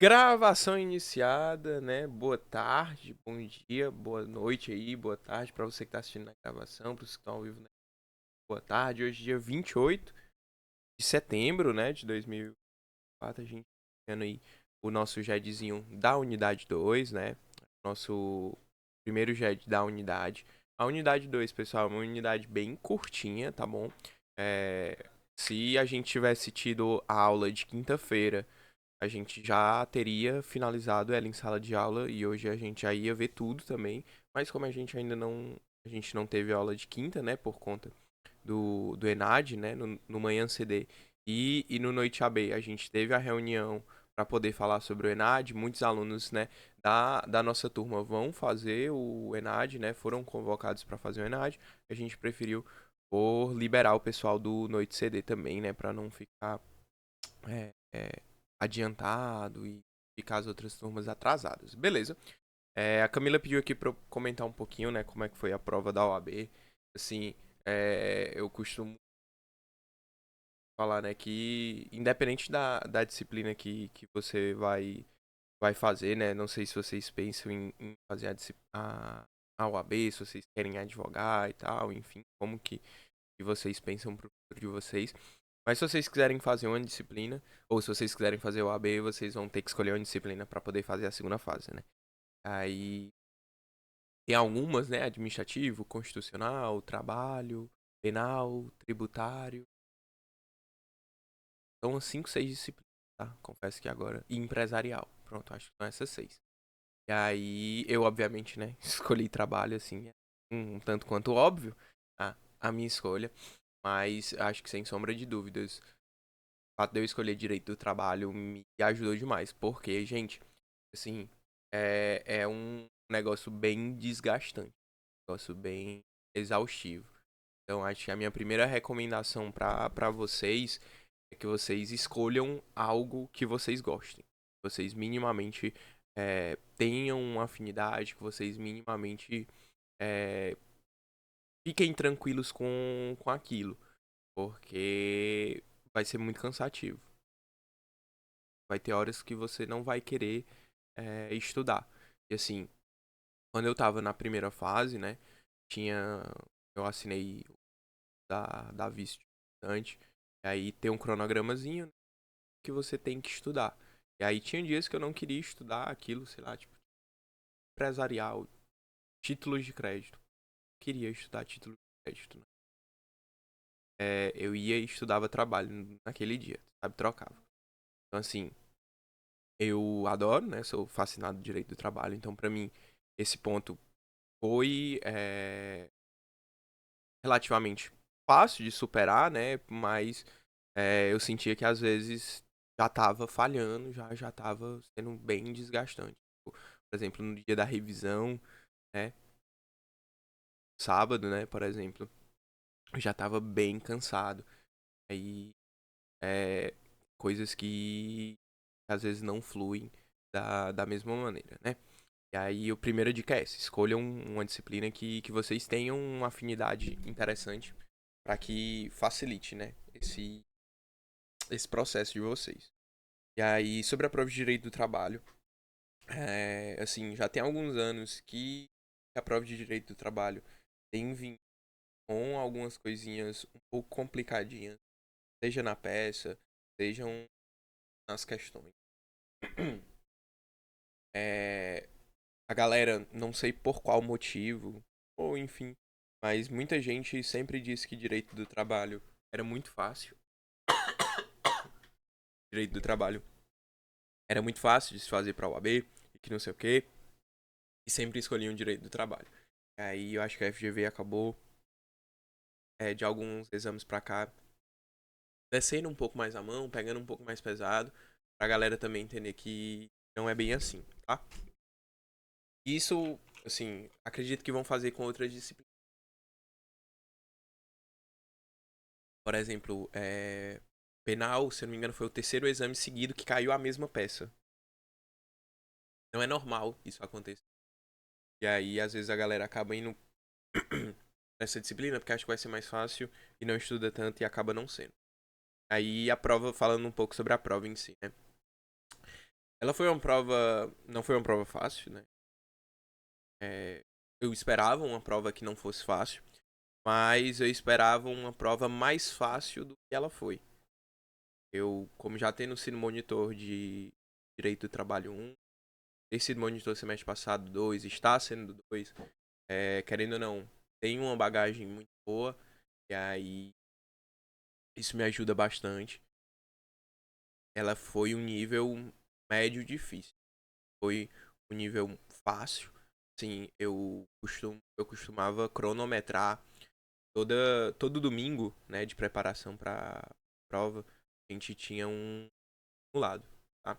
Gravação iniciada, né? Boa tarde, bom dia, boa noite aí, boa tarde pra você que tá assistindo na gravação, para vocês que estão ao vivo, né? Boa tarde. Hoje, dia 28 de setembro, né, de 2024, a gente tá vendo aí o nosso JEDzinho da unidade 2, né? Nosso primeiro JED da unidade. A unidade 2, pessoal, é uma unidade bem curtinha, tá bom? Se a gente tivesse tido a aula de quinta-feira, a gente já teria finalizado ela em sala de aula e hoje a gente já ia ver tudo também, mas como a gente ainda não, a gente não teve aula de quinta, né, por conta do ENAD, né, no Manhã CD e no Noite AB, a gente teve a reunião para poder falar sobre o ENAD. Muitos alunos, né, da nossa turma vão fazer o ENAD, né, foram convocados para fazer o ENAD. A gente preferiu por liberar o pessoal do Noite CD também, né, para não ficar é, é, adiantado e ficar as outras turmas atrasadas. Beleza. A Camila pediu aqui para eu comentar um pouquinho, né, como é que foi a prova da OAB. Assim, eu costumo falar, né, que independente da disciplina que você vai fazer, né, não sei se vocês pensam em fazer a OAB, se vocês querem advogar e tal, enfim, como que vocês pensam pro futuro de vocês. Mas se vocês quiserem fazer uma disciplina, ou se vocês quiserem fazer o AB, vocês vão ter que escolher uma disciplina para poder fazer a segunda fase, né? Aí tem algumas, né? Administrativo, constitucional, trabalho, penal, tributário. São umas 5, 6 disciplinas, tá? Confesso que agora. E empresarial. Pronto, acho que são essas 6. E aí eu, obviamente, né? Escolhi trabalho, assim, um tanto quanto óbvio, a minha escolha. Mas acho que sem sombra de dúvidas, o fato de eu escolher direito do trabalho me ajudou demais. Porque, gente, assim, é um negócio bem desgastante. Um negócio bem exaustivo. Então, acho que a minha primeira recomendação para vocês é que vocês escolham algo que vocês gostem. Que vocês minimamente tenham uma afinidade, que vocês minimamente é, fiquem tranquilos com aquilo. Porque vai ser muito cansativo. Vai ter horas que você não vai querer estudar. E assim, quando eu tava na primeira fase, né? Tinha. Eu assinei da Vice de estudante. E aí tem um cronogramazinho, né, que você tem que estudar. E aí tinha dias que eu não queria estudar aquilo, sei lá, tipo, empresarial, títulos de crédito. Queria estudar títulos de crédito, né? Eu ia e estudava trabalho naquele dia, sabe? Trocava. Então, assim, eu adoro, né? Sou fascinado do direito do trabalho. Então, pra mim, esse ponto foi relativamente fácil de superar, né? Mas eu sentia que às vezes já tava falhando, já tava sendo bem desgastante. Por exemplo, no dia da revisão, né? Sábado, né? Por exemplo, eu já tava bem cansado. Aí, é, coisas que às vezes não fluem da mesma maneira, né? E aí, a primeira dica é essa: escolham uma disciplina que vocês tenham uma afinidade interessante para que facilite, né? Esse processo de vocês. E aí, sobre a prova de direito do trabalho, assim, já tem alguns anos que a prova de direito do trabalho tem vindo com algumas coisinhas um pouco complicadinhas, seja na peça, sejam nas questões. É, a galera, não sei por qual motivo, ou enfim, mas muita gente sempre disse que direito do trabalho era muito fácil. Direito do trabalho era muito fácil de se fazer para a UAB e que não sei o quê. E sempre escolhiam direito do trabalho. Aí eu acho que a FGV acabou, de alguns exames pra cá, descendo um pouco mais a mão, pegando um pouco mais pesado, pra galera também entender que não é bem assim, tá? Isso, assim, acredito que vão fazer com outras disciplinas. Por exemplo, penal, se eu não me engano, foi o terceiro exame seguido que caiu a mesma peça. Não é normal isso acontecer. E aí, às vezes, a galera acaba indo nessa disciplina porque acha que vai ser mais fácil e não estuda tanto e acaba não sendo. Aí a prova, falando um pouco sobre a prova em si, né? Ela foi uma prova. Não foi uma prova fácil, né? É, eu esperava uma prova que não fosse fácil, mas eu esperava uma prova mais fácil do que ela foi. Eu, como já tendo sido monitor de Direito do Trabalho 1, ter sido monitor semestre passado 2, está sendo 2, querendo ou não, tem uma bagagem muito boa, e aí isso me ajuda bastante. Ela foi um nível médio difícil. Foi um nível fácil. Sim, eu costumava cronometrar todo domingo, né, de preparação para prova, a gente tinha um simulado, tá?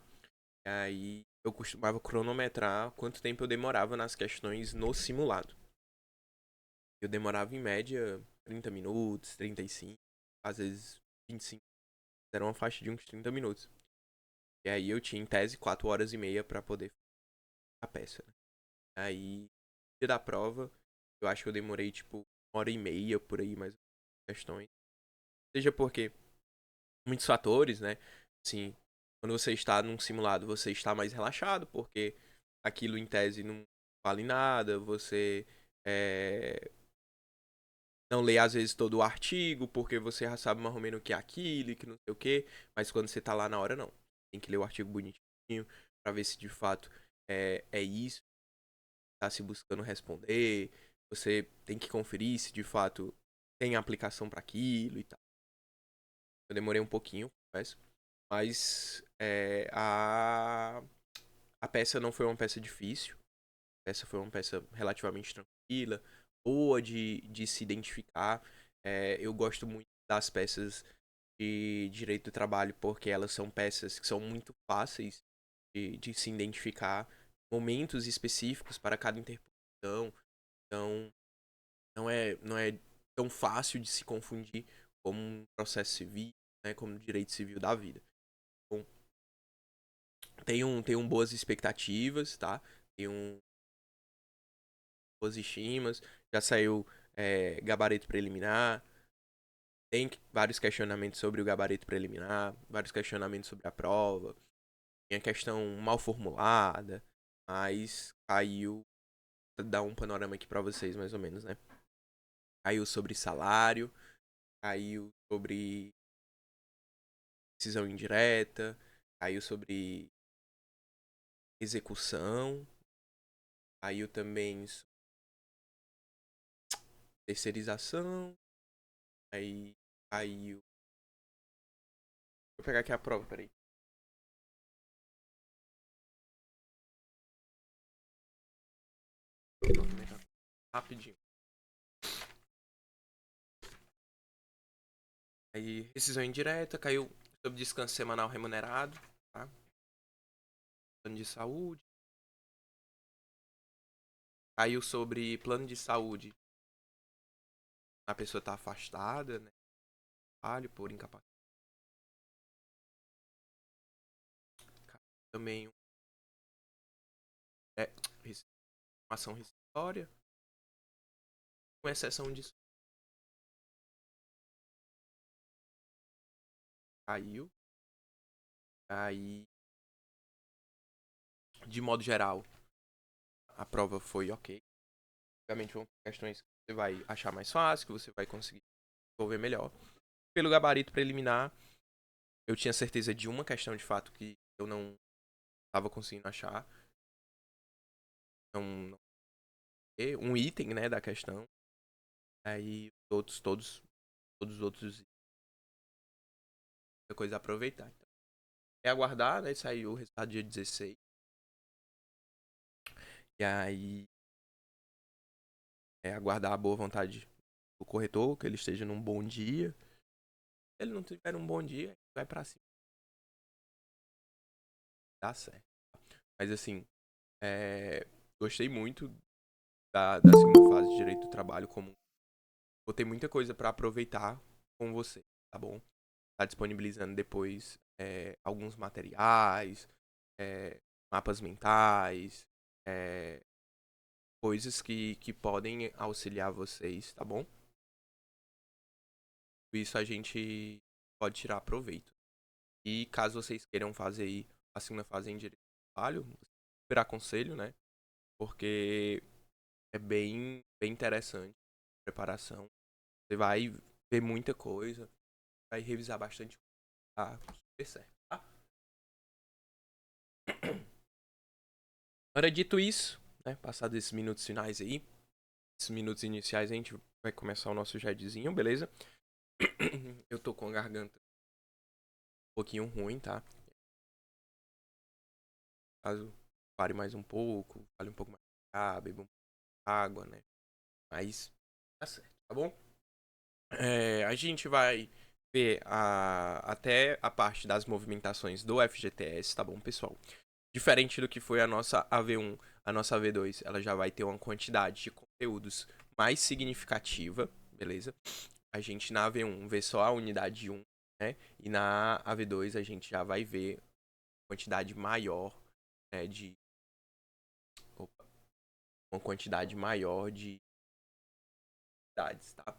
E aí eu costumava cronometrar quanto tempo eu demorava nas questões no simulado. Eu demorava em média 30 minutos, 35, às vezes 25. Era uma faixa de uns 30 minutos. E aí eu tinha em tese 4 horas e meia para poder fazer a peça, né? Aí, no dia da prova, eu acho que eu demorei tipo 1 hora e meia por aí, mais questões. Seja porque muitos fatores, né? Assim, quando você está num simulado, você está mais relaxado, porque aquilo em tese não vale nada, você não lê às vezes todo o artigo, porque você já sabe mais ou menos o que é aquilo e que não sei o que, mas quando você tá lá na hora, não. Tem que ler o artigo bonitinho, pra ver se de fato é isso, tá se buscando responder, você tem que conferir se de fato tem aplicação para aquilo e tal. Eu demorei um pouquinho, confesso. Mas a peça não foi uma peça difícil. A peça foi uma peça relativamente tranquila, boa de se identificar. Eu gosto muito das peças de direito do trabalho porque elas são peças que são muito fáceis de se identificar. Momentos específicos para cada interpretação. Então, não é tão fácil de se confundir como um processo civil, né, como um direito civil da vida. Bom, tenho boas expectativas, tá? Tenho boas estimas. Já saiu gabarito preliminar. Tem vários questionamentos sobre o gabarito preliminar, vários questionamentos sobre a prova. Tem a questão mal formulada, mas caiu. Vou dar um panorama aqui pra vocês, mais ou menos, né? Caiu sobre salário, caiu sobre decisão indireta, caiu sobre execução, caiu também sobre terceirização, aí caiu. Vou pegar aqui a prova, peraí. Rapidinho. Aí, decisão indireta, caiu sobre descanso semanal remunerado, tá? Plano de saúde. Caiu sobre plano de saúde. A pessoa tá afastada, né? Trabalho por incapacidade. Também é ação rescisória, com exceção disso. Caiu. Aí, de modo geral, a prova foi ok. Obviamente, vão ter questões que você vai achar mais fácil, que você vai conseguir desenvolver melhor. Pelo gabarito preliminar, eu tinha certeza de uma questão de fato que eu não estava conseguindo achar. Não, um item, né, da questão. Aí, todos os outros, é coisa a aproveitar. Então, é aguardar, né? Saiu o resultado dia 16. E aí, aguardar a boa vontade do corretor, que ele esteja num bom dia. Se ele não tiver um bom dia, vai pra cima. Dá certo. Mas assim, gostei muito da segunda fase de Direito do Trabalho. Vou ter muita coisa pra aproveitar com você, tá bom? Tá disponibilizando depois alguns materiais, é, mapas mentais, é, coisas que podem auxiliar vocês, tá bom? Isso a gente pode tirar proveito. E caso vocês queiram fazer aí a segunda fase em direito trabalho, super aconselho, né? Porque é bem interessante a preparação. Você vai ver muita coisa, vai revisar bastante coisa, tá super certo, tá? Agora, dito isso, né? Passados esses minutos finais aí, esses minutos iniciais, a gente vai começar o nosso JEDzinho, beleza? Eu tô com a garganta um pouquinho ruim, tá? Caso pare mais um pouco, fale um pouco mais, beba um pouco de água, né? Mas tá certo, tá bom? A gente vai ver até a parte das movimentações do FGTS, tá bom, pessoal? Diferente do que foi a nossa AV1, a nossa AV2, ela já vai ter uma quantidade de conteúdos mais significativa, beleza? A gente na AV1 vê só a unidade 1, né? E na AV2 a gente já vai ver quantidade maior, né, de opa, uma quantidade maior de unidades, tá?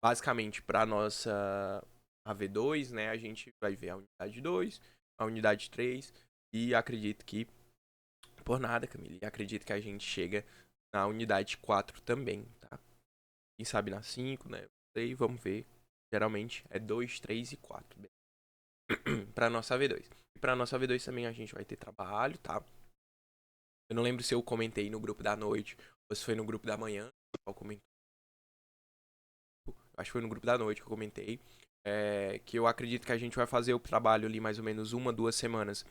Basicamente, para nossa AV2, né, a gente vai ver a unidade 2, a unidade 3 e acredito que, por nada, Camille, acredito que a gente chega na unidade 4 também, tá? Quem sabe na 5, né? Sei, vamos ver. Geralmente é 2, 3 e 4 para nossa AV2. E para nossa AV2 também a gente vai ter trabalho, tá? Eu não lembro se eu comentei no grupo da noite ou se foi no grupo da manhã. Eu comentei. Acho que foi no grupo da noite que eu comentei. Que eu acredito que a gente vai fazer o trabalho ali mais ou menos 1, 2 semanas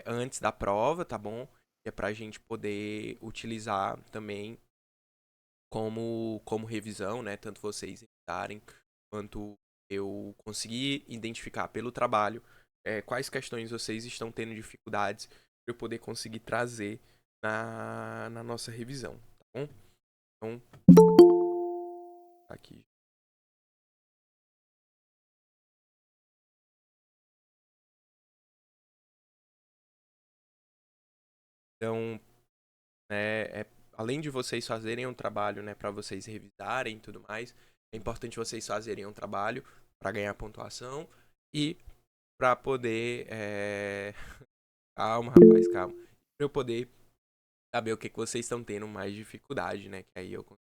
antes da prova, tá bom? Que é pra gente poder utilizar também como revisão, né? Tanto vocês editarem, quanto eu conseguir identificar pelo trabalho quais questões vocês estão tendo dificuldades para eu poder conseguir trazer na nossa revisão, tá bom? Então, aqui. Então, além de vocês fazerem um trabalho, né, para vocês revisarem e tudo mais, é importante vocês fazerem um trabalho para ganhar pontuação e para poder, calma, rapaz, calma, para eu poder saber o que que vocês estão tendo mais dificuldade, né, que aí eu consigo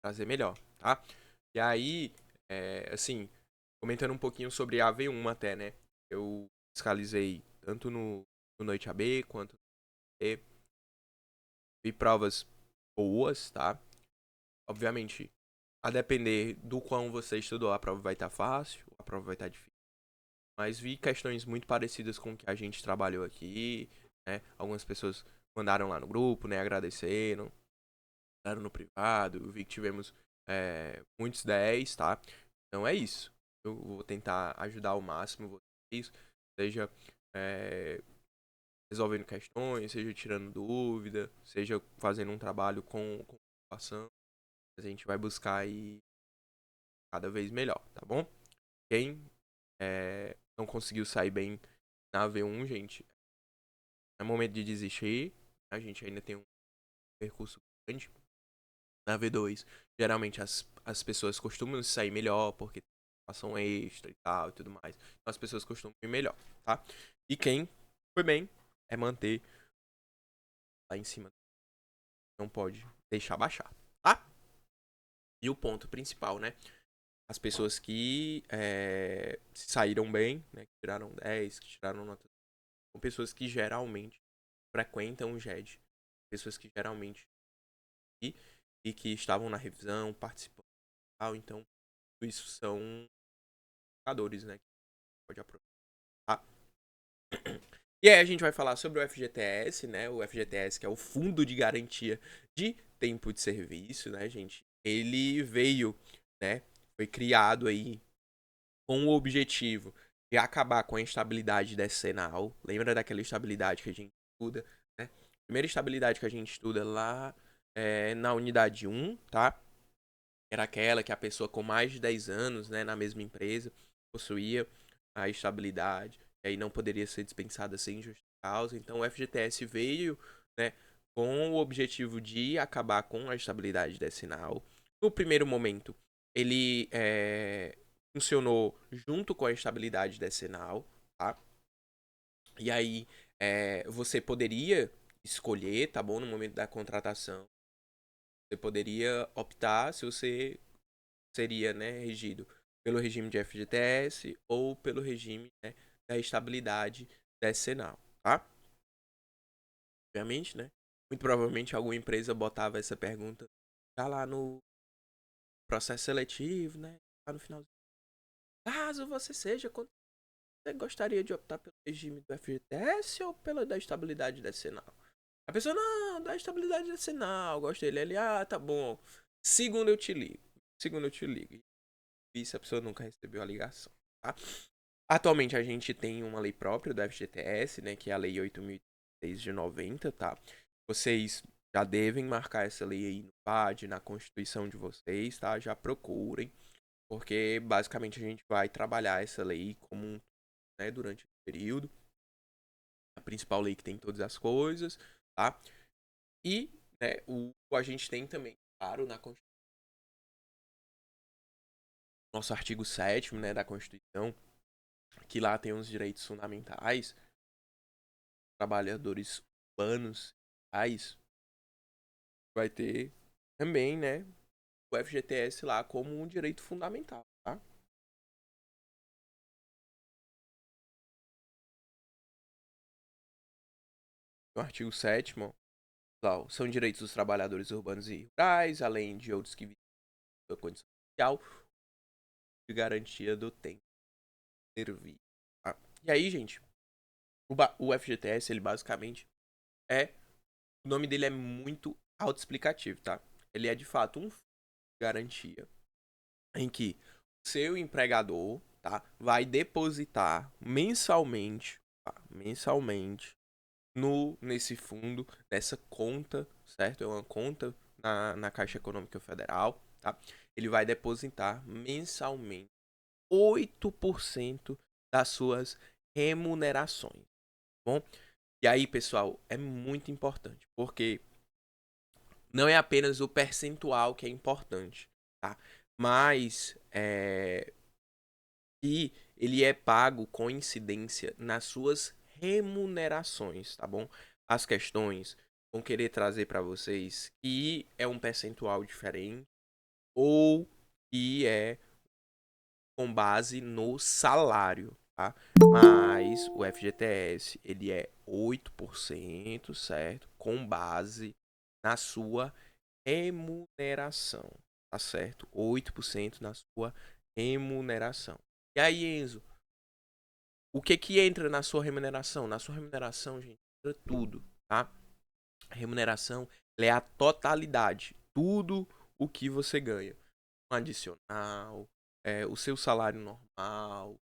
fazer melhor, tá? E aí, assim, comentando um pouquinho sobre a AV1 até, né, eu fiscalizei tanto no Noite AB quanto no AB, vi provas boas, tá? Obviamente, a depender do quão você estudou, a prova vai estar fácil, a prova vai estar difícil. Mas vi questões muito parecidas com o que a gente trabalhou aqui, né? Algumas pessoas mandaram lá no grupo, né? Agradecendo, mandaram no privado. Eu vi que tivemos muitos 10, tá? Então é isso. Eu vou tentar ajudar ao máximo vocês, seja resolvendo questões, seja tirando dúvida, seja fazendo um trabalho com ocupação. A gente vai buscar aí cada vez melhor, tá bom? Quem não conseguiu sair bem na V1, gente, é momento de desistir. A gente ainda tem um percurso grande. Na V2, geralmente as pessoas costumam sair melhor, porque tem ação extra e tal e tudo mais. Então as pessoas costumam ir melhor, tá? E quem foi bem é manter lá em cima. Não pode deixar baixar, tá? E o ponto principal, né? As pessoas que se saíram bem, né? Que tiraram 10, que tiraram nota. São pessoas que geralmente frequentam o GED. Pessoas que geralmente e que estavam na revisão, participando e tal. Então, tudo isso são indicadores, né? Que pode aproveitar. E aí a gente vai falar sobre o FGTS, né? O FGTS, que é o Fundo de Garantia de Tempo de Serviço, né, gente? Ele veio, né? Foi criado aí com o objetivo de acabar com a instabilidade decenal. Lembra daquela estabilidade que a gente estuda, né? Primeira estabilidade que a gente estuda lá na unidade 1, tá? Era aquela que a pessoa com mais de 10 anos, né, na mesma empresa, possuía a estabilidade, e aí não poderia ser dispensada sem justa causa. Então o FGTS veio, né, com o objetivo de acabar com a estabilidade decenal. No primeiro momento, ele funcionou junto com a estabilidade decenal, tá? E aí Você poderia escolher, tá bom? No momento da contratação, você poderia optar se você seria, né, regido pelo regime de FGTS ou pelo regime, né, da estabilidade decenal, tá? Obviamente, né? Muito provavelmente alguma empresa botava essa pergunta já lá no processo seletivo, né? Lá no final. Caso você seja, você gostaria de optar pelo regime do FGTS ou pela da estabilidade decenal? A pessoa, não, da estabilidade decenal, gosto dele. Ele, tá bom. Segundo eu te ligo. Segundo eu te ligo. E se a pessoa nunca recebeu a ligação, tá? Atualmente a gente tem uma lei própria do FGTS, né, que é a Lei 8.006 de 90, tá? Vocês já devem marcar essa lei aí no PAD, na Constituição de vocês, tá? Já procurem, porque basicamente a gente vai trabalhar essa lei como um, né, durante o período. A principal lei que tem todas as coisas, tá? E, né, a gente tem também, claro, na Constituição, nosso artigo 7º, né, da Constituição, que lá tem os direitos fundamentais, trabalhadores urbanos, rurais, vai ter também, né, o FGTS lá como um direito fundamental, tá? No artigo 7º, lá, são direitos dos trabalhadores urbanos e rurais, além de outros que visam a condição social de garantia do tempo de servir. Tá? E aí, gente, o FGTS, ele basicamente é, o nome dele é muito autoexplicativo, tá? Ele é de fato um fundo de garantia em que o seu empregador, tá, vai depositar mensalmente, tá, mensalmente nesse fundo, nessa conta, certo? É uma conta na Caixa Econômica Federal, tá? Ele vai depositar mensalmente 8% das suas remunerações, tá bom? E aí, pessoal, é muito importante, porque não é apenas o percentual que é importante, tá? Mas e ele é pago com incidência nas suas remunerações, tá bom? As questões vão querer trazer para vocês que é um percentual diferente ou que é com base no salário, tá? Mas o FGTS, ele é 8%, certo? Com base na sua remuneração, tá certo? 8% na sua remuneração. E aí, Enzo, o que que entra na sua remuneração? Na sua remuneração, gente, entra tudo, tá? A remuneração é a totalidade, tudo o que você ganha. Um adicional, o seu salário normal,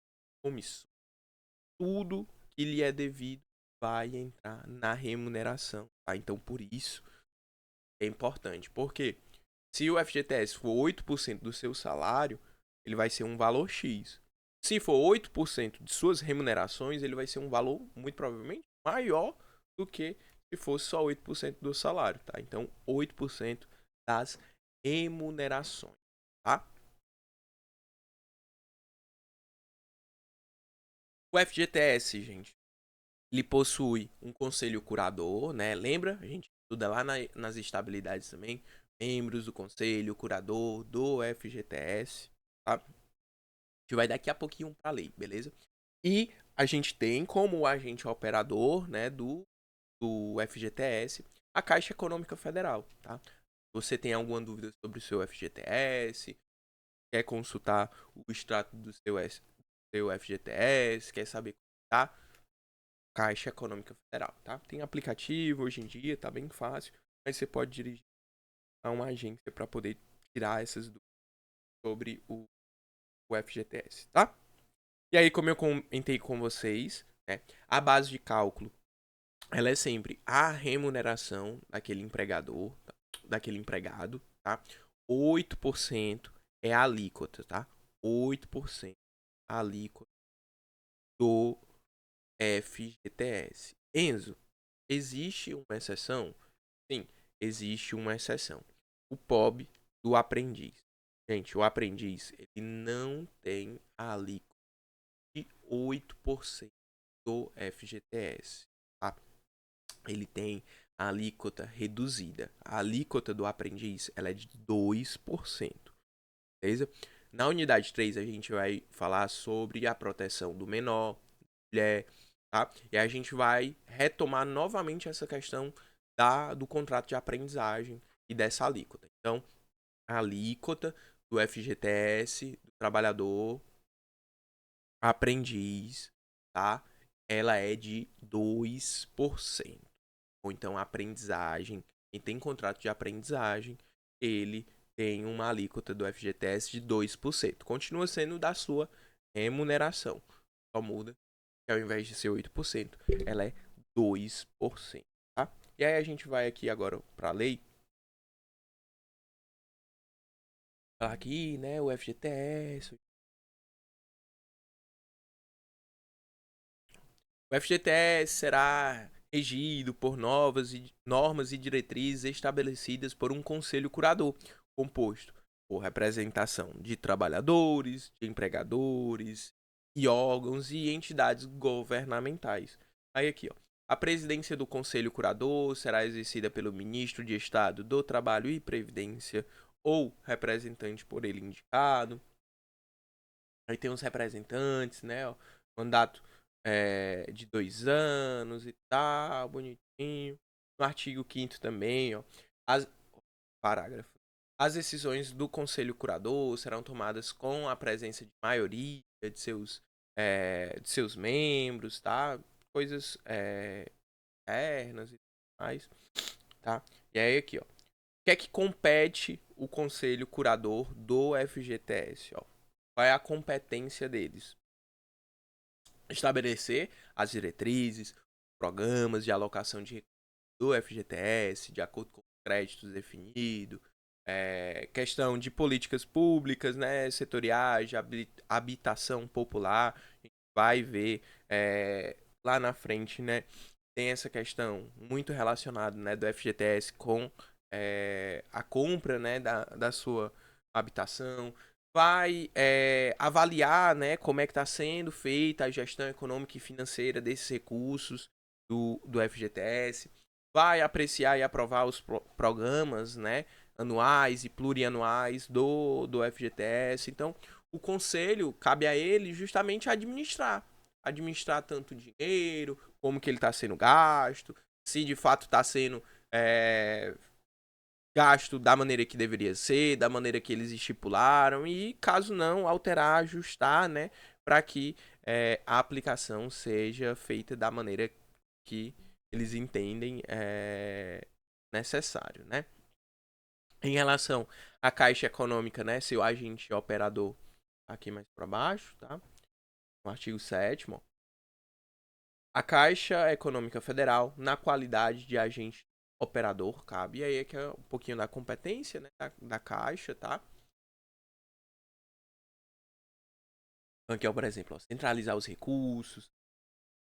comissão, tudo que lhe é devido vai entrar na remuneração, tá? Então, por isso é importante, porque se o FGTS for 8% do seu salário, ele vai ser um valor X. Se for 8% de suas remunerações, ele vai ser um valor muito provavelmente maior do que se fosse só 8% do salário, tá? Então, 8% das remunerações, tá? O FGTS, gente, ele possui um conselho curador, né? Lembra? A gente estuda lá nas estabilidades também. Membros do conselho curador do FGTS, tá? A gente vai daqui a pouquinho para a lei, beleza? E a gente tem como agente operador, né, do FGTS, a Caixa Econômica Federal, tá? Você tem alguma dúvida sobre o seu FGTS, quer consultar o extrato do seu FGTS, quer saber como tá? Caixa Econômica Federal, tá? Tem aplicativo hoje em dia, tá bem fácil, mas você pode dirigir a uma agência para poder tirar essas dúvidas sobre o FGTS, tá? E aí, como eu comentei com vocês, né, a base de cálculo, ela é sempre a remuneração daquele empregador, daquele empregado, tá? 8% é a alíquota, tá? 8% a alíquota do FGTS. Enzo, existe uma exceção? Sim, existe uma exceção. O POB do aprendiz. Gente, o aprendiz, ele não tem a alíquota de 8% do FGTS. tá? Ele tem a alíquota reduzida. A alíquota do aprendiz, ela é de 2%, beleza? Na unidade 3, a gente vai falar sobre a proteção do menor, mulher, tá? E a gente vai retomar novamente essa questão do contrato de aprendizagem e dessa alíquota. Então, a alíquota do FGTS, do trabalhador aprendiz, tá? Ela é de 2%. Ou então a aprendizagem, quem tem contrato de aprendizagem, ele tem uma alíquota do FGTS de 2%. Continua sendo da sua remuneração. Só muda que ao invés de ser 8%, ela é 2%, tá? E aí a gente vai aqui agora para a lei. Falar aqui, né, o FGTS. O FGTS será regido por normas e diretrizes estabelecidas por um conselho curador, composto por representação de trabalhadores, de empregadores e órgãos e entidades governamentais. Aí aqui, ó. A presidência do conselho curador será exercida pelo ministro de Estado do Trabalho e Previdência ou representante por ele indicado. Aí tem os representantes, né? Ó, mandato de 2 anos e tal, bonitinho. No artigo 5º também, ó, parágrafo. As decisões do Conselho Curador serão tomadas com a presença de maioria de seus membros, tá? Coisas internas e tudo mais, tá? E aí aqui, ó. O que é que compete o Conselho Curador do FGTS, ó? Qual é a competência deles? Estabelecer as diretrizes, programas de alocação de recursos do FGTS, de acordo com os créditos definidos, questão de políticas públicas, né, setoriais, de habitação popular, a gente vai ver lá na frente, né, tem essa questão muito relacionada, né, do FGTS com a compra, né, da sua habitação, vai avaliar, né, como é que está sendo feita a gestão econômica e financeira desses recursos do FGTS, vai apreciar e aprovar os programas, né, anuais e plurianuais do FGTS. Então, o conselho cabe a ele justamente administrar tanto dinheiro, como que ele está sendo gasto, se de fato está sendo gasto da maneira que deveria ser, da maneira que eles estipularam e, caso não, alterar, ajustar, né, para que a aplicação seja feita da maneira que eles entendem necessário, né. Em relação à Caixa Econômica, né, seu agente operador, aqui mais para baixo, tá, no artigo 7º, a Caixa Econômica Federal, na qualidade de agente operador, cabe. E aí é que é um pouquinho da competência, né, da Caixa, tá? Aqui, ó, por exemplo, ó, centralizar os recursos,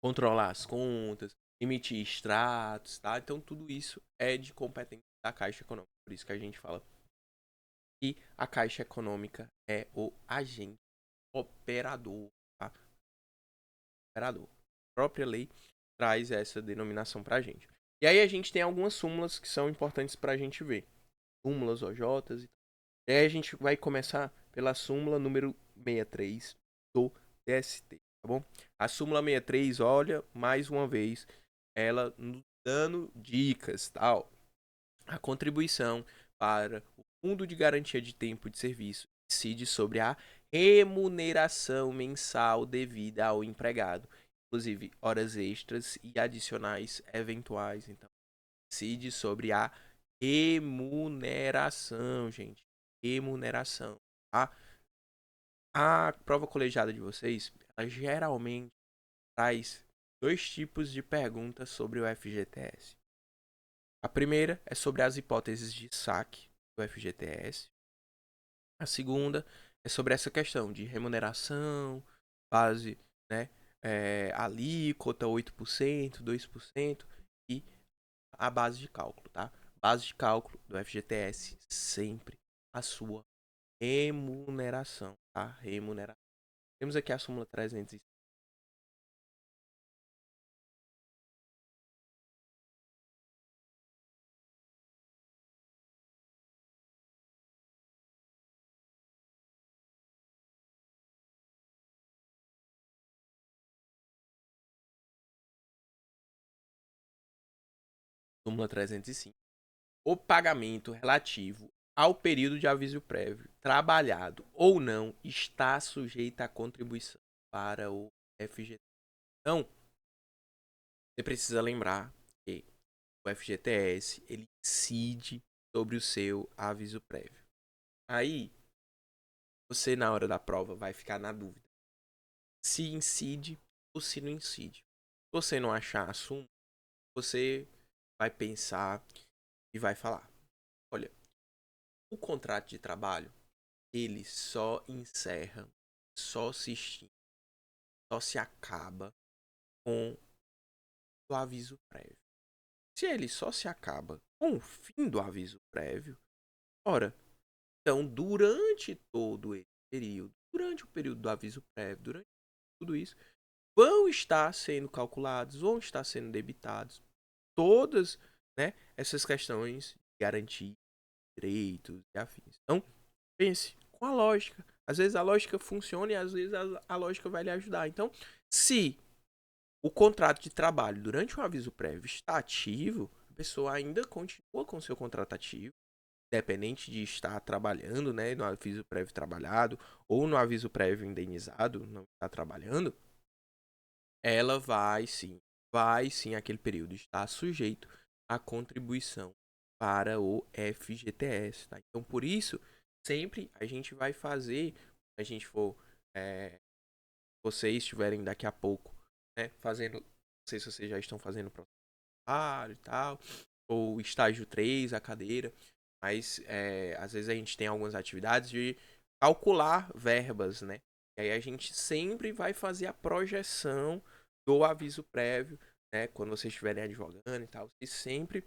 controlar as contas, emitir extratos, tá? Então, tudo isso é de competência da Caixa Econômica. Por isso que a gente fala que a Caixa Econômica é o agente operador, tá? Operador. A própria lei traz essa denominação pra gente. E aí a gente tem algumas súmulas que são importantes pra gente ver. Súmulas, OJs. E aí a gente vai começar pela súmula número 63 do TST, tá bom? A súmula 63, olha, mais uma vez, ela nos dando dicas, tal. A contribuição para o Fundo de Garantia de Tempo de Serviço incide sobre a remuneração mensal devida ao empregado, inclusive horas extras e adicionais eventuais. Então, incide sobre a remuneração, gente. Remuneração, tá? A prova colegiada de vocês, ela geralmente traz dois tipos de perguntas sobre o FGTS. A primeira é sobre as hipóteses de saque do FGTS. A segunda é sobre essa questão de remuneração, base, né, alíquota 8%, 2% e a base de cálculo, tá? Base de cálculo do FGTS sempre a sua remuneração, tá? Remuneração. Temos aqui a súmula 300 Súmula 305. O pagamento relativo ao período de aviso prévio, trabalhado ou não, está sujeito à contribuição para o FGTS. Então, você precisa lembrar que o FGTS ele incide sobre o seu aviso prévio. Aí, você na hora da prova vai ficar na dúvida se incide ou se não incide. Se você não achar assunto, você vai pensar e vai falar: olha, o contrato de trabalho ele só encerra, só se extingue, só se acaba com o aviso prévio. Se ele só se acaba com o fim do aviso prévio, ora, então durante todo esse período, durante o período do aviso prévio, durante tudo isso, vão estar sendo calculados, vão estar sendo debitados todas, né, essas questões de garantia, direitos e afins. Então, pense com a lógica. Às vezes a lógica funciona e às vezes a lógica vai lhe ajudar. Então, se o contrato de trabalho durante o aviso prévio está ativo, a pessoa ainda continua com o seu contrato ativo, independente de estar trabalhando, né, no aviso prévio trabalhado ou no aviso prévio indenizado, não está trabalhando, ela vai sim, aquele período estar sujeito à contribuição para o FGTS, tá? Então, por isso, sempre a gente vai fazer, se a gente for, vocês estiverem daqui a pouco, né, fazendo, não sei se vocês já estão fazendo trabalho e tal, ou estágio 3 a cadeira, mas às vezes a gente tem algumas atividades de calcular verbas, né? E aí a gente sempre vai fazer a projeção do aviso prévio, né? Quando vocês estiverem advogando e tal, vocês sempre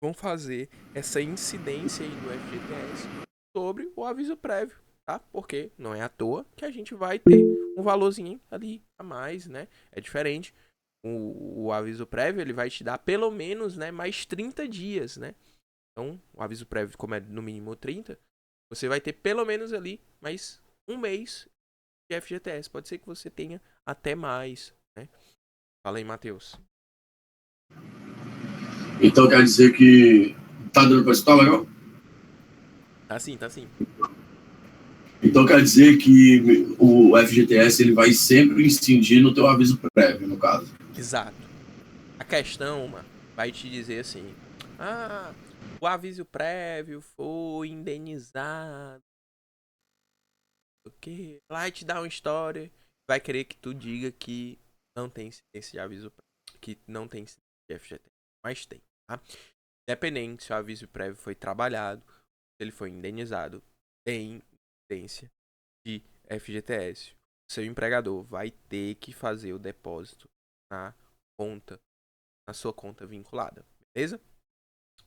vão fazer essa incidência aí do FGTS sobre o aviso prévio, tá? Porque não é à toa que a gente vai ter um valorzinho ali a mais, né? É diferente. O aviso prévio ele vai te dar pelo menos, né, mais 30 dias, né? Então, o aviso prévio, como é no mínimo 30, você vai ter pelo menos ali mais um mês de FGTS. Pode ser que você tenha até mais, né? Fala aí, Matheus. Então quer dizer que tá dando para escutar legal? Tá sim, tá sim. Então quer dizer que o FGTS ele vai sempre incidir no teu aviso prévio, no caso. Exato. A questão, mano, vai te dizer assim: ah, o aviso prévio foi indenizado. O quê? Vai te dar uma história. Vai querer que tu diga que não tem incidência de aviso prévio. Que não tem incidência de FGTS. Mas tem, tá? Independente se o aviso prévio foi trabalhado, se ele foi indenizado, tem incidência de FGTS. Seu empregador vai ter que fazer o depósito na conta, na sua conta vinculada, beleza?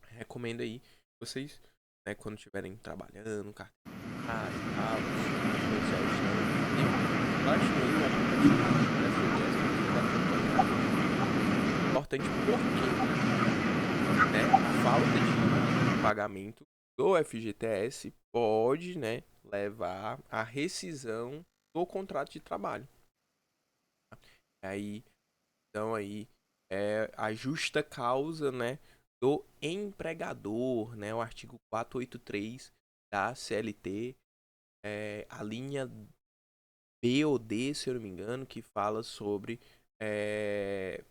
Recomendo aí vocês, né, quando estiverem trabalhando, carteira e tal, quando já estão, baixem aí o aplicativo do FGTS para vocês acompanharem. Importante porque, né, a falta de pagamento do FGTS pode, né, levar à rescisão do contrato de trabalho. Aí, então aí é a justa causa, né, do empregador, né, o artigo 483 da CLT, a linha B ou D, se eu não me engano, que fala sobre é,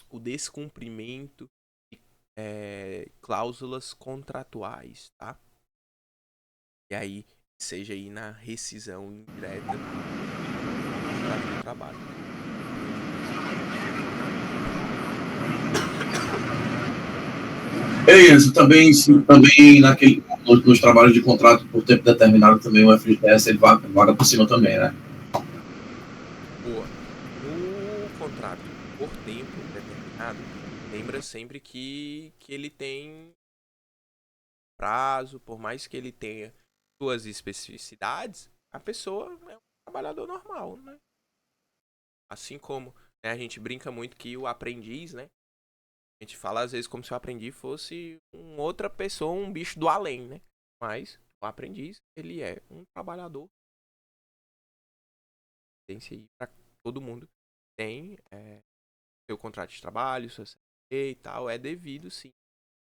o descumprimento de cláusulas contratuais, tá? E aí, seja aí na rescisão indireta do contrato de trabalho. É isso, também, sim, Ah, também nos trabalhos de contrato por tempo determinado também o FGTS ele vaga por cima também, né? boa. No contrato por tempo determinado, lembra sempre que ele tem prazo, por mais que ele tenha suas especificidades, a pessoa é um trabalhador normal, né? Assim como, né, a gente brinca muito que o aprendiz, né? A gente fala às vezes como se o aprendiz fosse outra pessoa, um bicho do além, né? Mas o aprendiz, ele é um trabalhador. Tem aí para todo mundo. Tem seu contrato de trabalho, e tal, é devido sim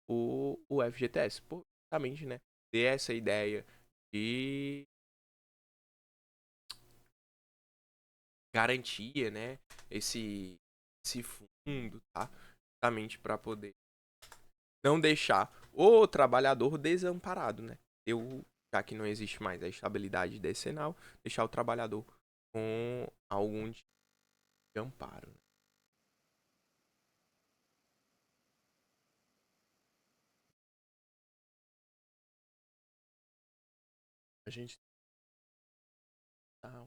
o FGTS, por justamente, né, ter essa ideia de garantia, né, esse fundo, tá? Justamente para poder não deixar o trabalhador desamparado, né? Já que não existe mais a estabilidade decenal, deixar o trabalhador com algum tipo de amparo, né? A gente tá...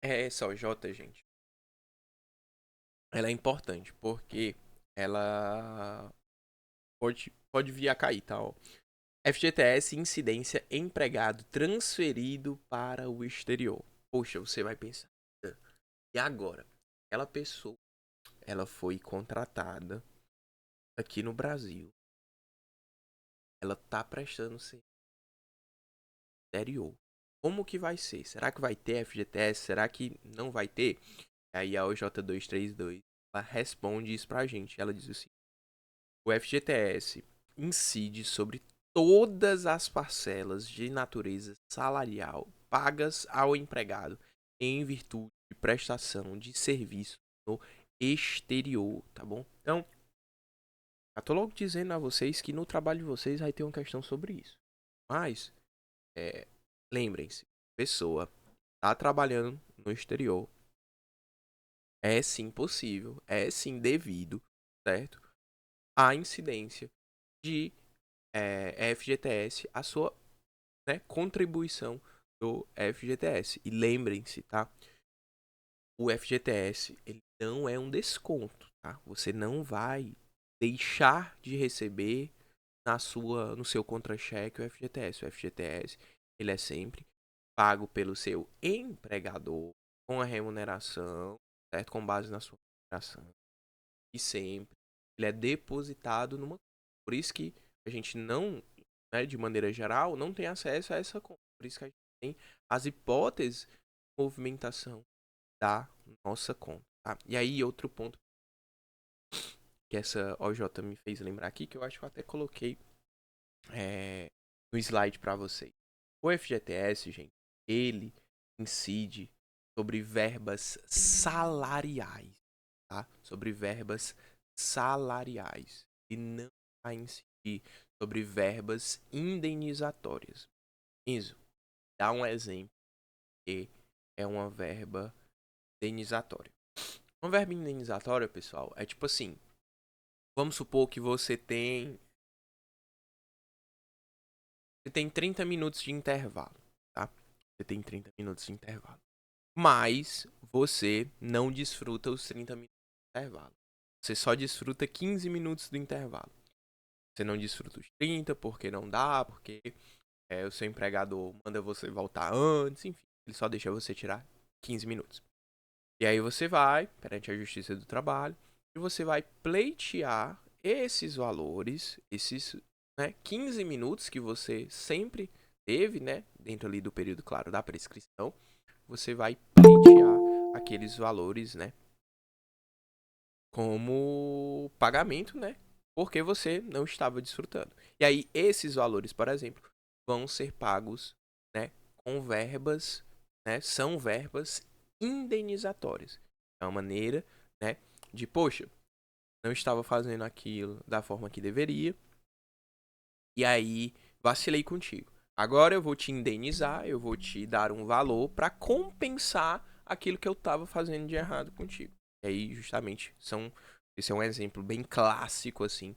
Essa OJ, gente, ela é importante porque ela pode vir a cair, tá? Ó. FGTS, incidência empregado transferido para o exterior. Poxa, você vai pensar, e agora? Aquela pessoa, ela foi contratada aqui no Brasil. Ela tá prestando serviço no exterior. Como que vai ser? Será que vai ter FGTS? Será que não vai ter? Aí a OJ232 ela responde isso pra gente. Ela diz assim: o FGTS incide sobre todas as parcelas de natureza salarial pagas ao empregado em virtude de prestação de serviço no exterior, tá bom? Então, eu tô logo dizendo a vocês que no trabalho de vocês vai ter uma questão sobre isso. Mas, é, lembrem-se, a pessoa tá trabalhando no exterior, é sim possível, é sim devido, certo? A incidência de FGTS, a sua, né, contribuição do FGTS. E lembrem-se, tá? O FGTS, ele não é um desconto, tá? Você não vai deixar de receber no seu contra-cheque o FGTS. O FGTS, ele é sempre pago pelo seu empregador com a remuneração, certo? Com base na sua remuneração. E sempre ele é depositado numa. Por isso que a gente não, né, de maneira geral, não tem acesso a essa conta. Por isso que a gente tem as hipóteses de movimentação da nossa conta. Tá? E aí, outro ponto que essa OJ me fez lembrar aqui, que eu acho que eu até coloquei no slide para vocês. O FGTS, gente, ele incide sobre verbas salariais, tá? Sobre verbas salariais e não vai incidir sobre verbas indenizatórias. Isso, dá um exemplo que é uma verba indenizatória. Uma verba indenizatória, pessoal, é tipo assim, vamos supor que você tem 30 minutos de intervalo, tá? Você tem 30 minutos de intervalo. Mas você não desfruta os 30 minutos de intervalo. Você só desfruta 15 minutos do intervalo. Você não desfruta os 30 porque não dá, porque o seu empregador manda você voltar antes, enfim. Ele só deixa você tirar 15 minutos. E aí você vai perante a Justiça do Trabalho e você vai pleitear esses valores, esses, né, 15 minutos que você sempre teve, né, dentro ali do período, claro, da prescrição. Você vai pleitear aqueles valores, né, como pagamento, né, porque você não estava desfrutando. E aí esses valores, por exemplo, vão ser pagos, né, com verbas, né, são verbas indenizatórias. É uma maneira, né, de, poxa, não estava fazendo aquilo da forma que deveria, e aí vacilei contigo. Agora eu vou te indenizar, eu vou te dar um valor para compensar aquilo que eu estava fazendo de errado contigo. E aí, justamente, esse é um exemplo bem clássico, assim,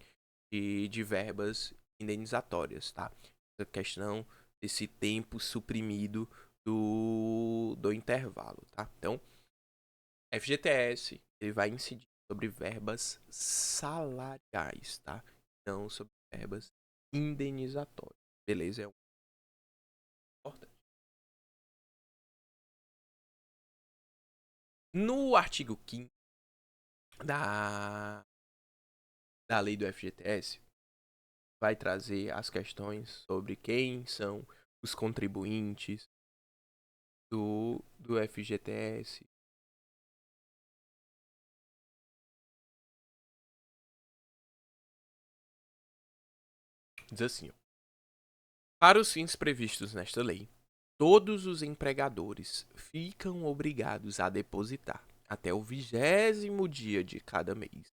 de verbas indenizatórias, tá? Essa questão desse tempo suprimido do intervalo, tá? Então, FGTS, ele vai incidir sobre verbas salariais, tá? Não sobre verbas indenizatórias. Beleza? É um importante. No artigo 5º da, da lei do FGTS, vai trazer as questões sobre quem são os contribuintes do FGTS, Diz assim, ó. Para os fins previstos nesta lei, todos os empregadores ficam obrigados a depositar até o 20º dia de cada mês,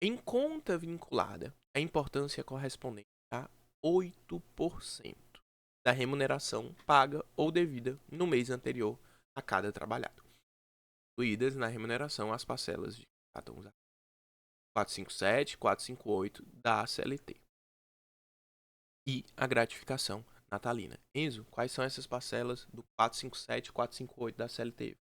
em conta vinculada, a importância correspondente a 8% da remuneração paga ou devida no mês anterior a cada trabalhado, incluídas na remuneração as parcelas de 457 e 458 da CLT e a gratificação natalina. Enzo, quais são essas parcelas do 457 e 458 da CLT?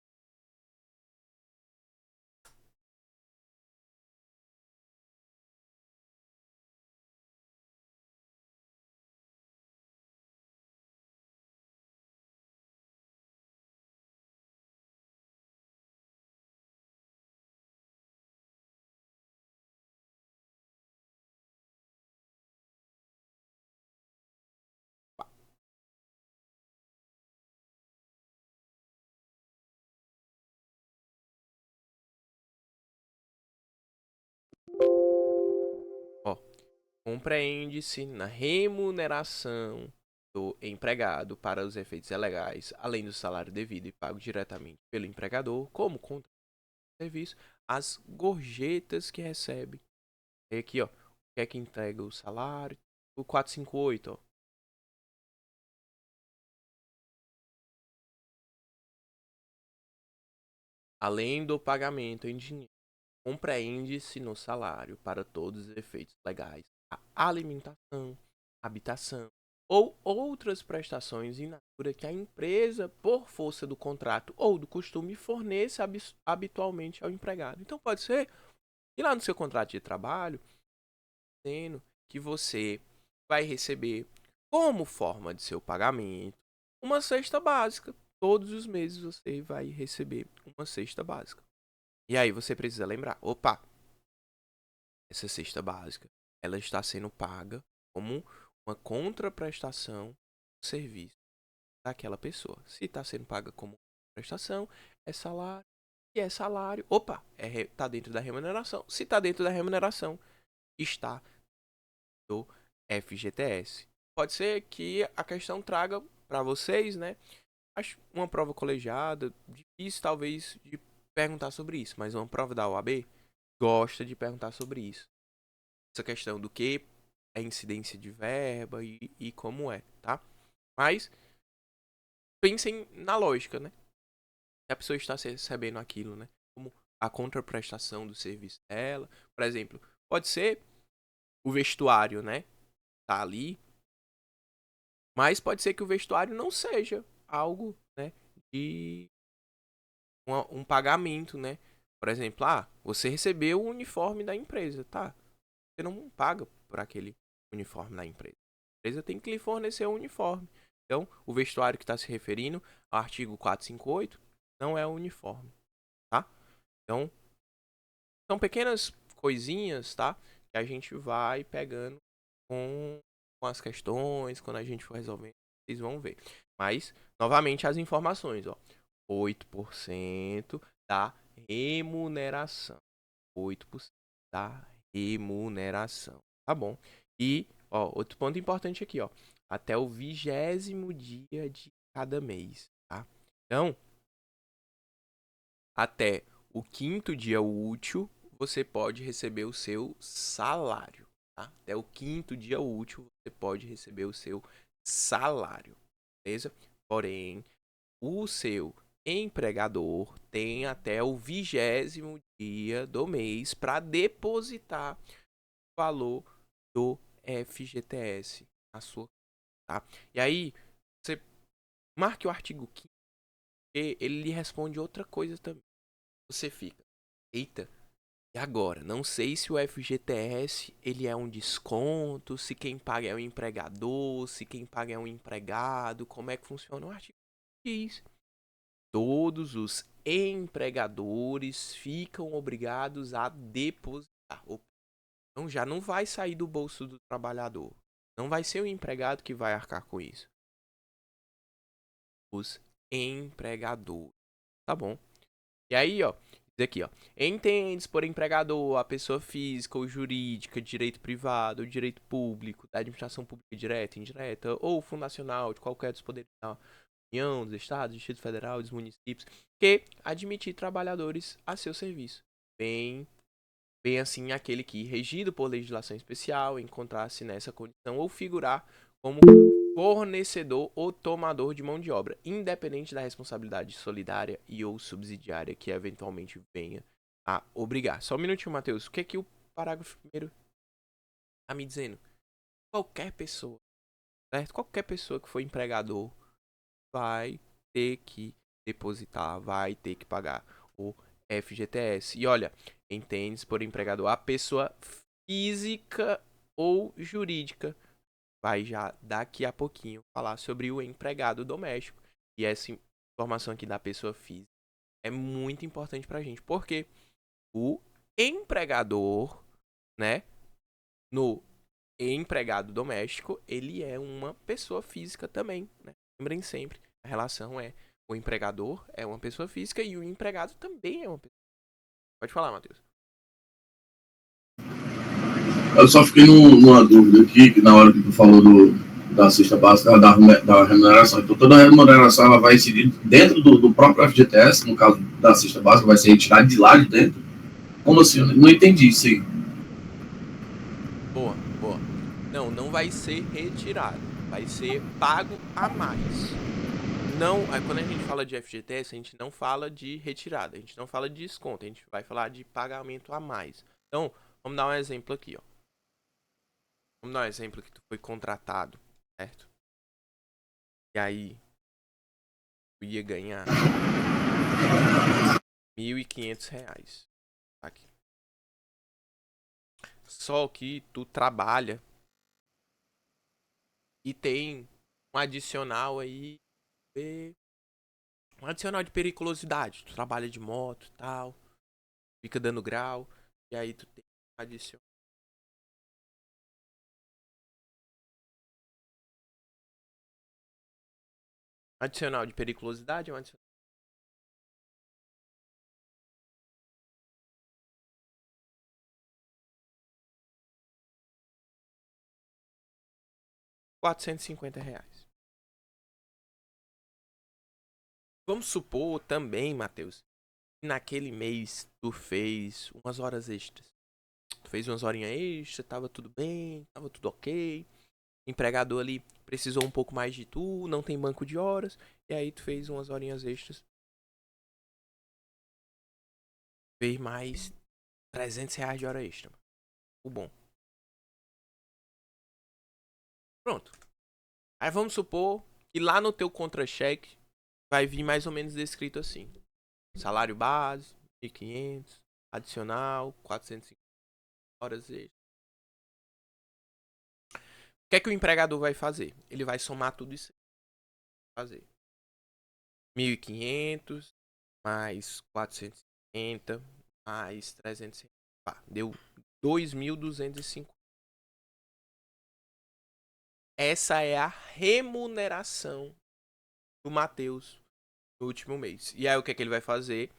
Ó, compreende-se na remuneração do empregado para os efeitos legais, além do salário devido e pago diretamente pelo empregador, como contrato de serviço, as gorjetas que recebe. E aqui, ó, o que é que entrega o salário? O 458, ó. Além do pagamento em dinheiro, compreende-se no salário, para todos os efeitos legais, a alimentação, habitação ou outras prestações in natura que a empresa, por força do contrato ou do costume, forneça habitualmente ao empregado. Então pode ser que lá no seu contrato de trabalho, dizendo que você vai receber como forma de seu pagamento uma cesta básica. Todos os meses você vai receber uma cesta básica. E aí você precisa lembrar, opa, essa cesta básica, ela está sendo paga como uma contraprestação do serviço daquela pessoa. Se está sendo paga como prestação, é salário. E é salário, opa, está dentro da remuneração. Se está dentro da remuneração, está do FGTS. Pode ser que a questão traga para vocês, né? Acho uma prova colegiada, difícil talvez de perguntar sobre isso, mas uma prova da OAB gosta de perguntar sobre isso. Essa questão do que é incidência de verba e como é, tá? Mas pensem na lógica, né? A pessoa está recebendo aquilo, né? Como a contraprestação do serviço dela. Por exemplo, pode ser o vestuário, né? Tá ali. Mas pode ser que o vestuário não seja algo, né? De um pagamento, né? Por exemplo, você recebeu o uniforme da empresa, tá? Você não paga por aquele uniforme da empresa. A empresa tem que lhe fornecer o uniforme. Então, o vestuário que está se referindo ao artigo 458 não é o uniforme, tá? Então, são pequenas coisinhas, tá? Que a gente vai pegando com as questões, quando a gente for resolvendo, vocês vão ver. Mas, novamente, as informações, ó. 8% da remuneração. 8% da remuneração. Tá bom. E, ó, outro ponto importante aqui, ó. Até o 20º dia de cada mês, tá? Então, até o 5º dia útil, você pode receber o seu salário, tá? Até o 5º dia útil, você pode receber o seu salário, beleza? Porém, o seu empregador tem até o 20º dia do mês para depositar o valor do FGTS na sua, tá? E aí, você marque o artigo 5º, porque ele lhe responde outra coisa também. Você fica, eita, e agora? Não sei se o FGTS ele é um desconto, se quem paga é o empregador, se quem paga é um empregado, como é que funciona o artigo? Diz. Todos os empregadores ficam obrigados a depositar. Então já não vai sair do bolso do trabalhador. Não vai ser o empregado que vai arcar com isso. Os empregadores. Tá bom? E aí, ó, Diz aqui, ó. Entende-se por empregador a pessoa física ou jurídica, direito privado ou direito público, da administração pública direta, indireta ou fundacional de qualquer dos poderes da União, dos Estados, do Distrito Federal, dos municípios, que admitir trabalhadores a seu serviço. Bem assim aquele que, regido por legislação especial, encontrar-se nessa condição ou figurar como fornecedor ou tomador de mão de obra, independente da responsabilidade solidária e ou subsidiária que eventualmente venha a obrigar. Só um minutinho, Matheus. O que é que o parágrafo primeiro está me dizendo? Qualquer pessoa, certo? Qualquer pessoa que for empregador vai ter que depositar, vai ter que pagar o FGTS. E olha, entende-se por empregador a pessoa física ou jurídica. Vai já daqui a pouquinho falar sobre o empregado doméstico. E essa informação aqui da pessoa física é muito importante pra gente, porque o empregador, né, no empregado doméstico, ele é uma pessoa física também, né? Lembrem sempre, a relação é o empregador é uma pessoa física e o empregado também é uma pessoa. Pode falar, Matheus. Eu só fiquei numa dúvida aqui, que na hora que tu falou da cesta básica, da remuneração. Então, toda a remuneração ela vai incidir dentro do próprio FGTS, no caso da cesta básica, vai ser retirada de lá de dentro. Como assim? Eu não entendi isso aí. Boa, boa. Não vai ser retirado. Vai ser pago a mais. Não, quando a gente fala de FGTS, a gente não fala de retirada, a gente não fala de desconto, a gente vai falar de pagamento a mais. Então, vamos dar um exemplo aqui, ó. Vamos dar um exemplo que tu foi contratado, certo? E aí, tu ia ganhar R$ 1.500. Aqui. Só que tu trabalha e tem um adicional aí, um adicional de periculosidade. Tu trabalha de moto e tal, fica dando grau, e aí tu tem um adicional. Adicional de periculosidade é um adicional. R$ 450. Vamos supor também, Matheus, que naquele mês tu fez umas horas extras. Tu fez umas horinhas extras, tava tudo bem, tava tudo ok. O empregador ali precisou um pouco mais de tu, não tem banco de horas. E aí tu fez umas horinhas extras. Fez mais R$ 300 de hora extra. O bom. Pronto. Aí vamos supor que lá no teu contra-cheque vai vir mais ou menos descrito assim. Salário base, 1.500, adicional, 450 horas extras. O que é que o empregador vai fazer? Ele vai somar tudo isso. Fazer 1.500 mais 450 mais 300. Deu 2.250. Essa é a remuneração do Matheus no último mês. E aí o que é que ele vai fazer?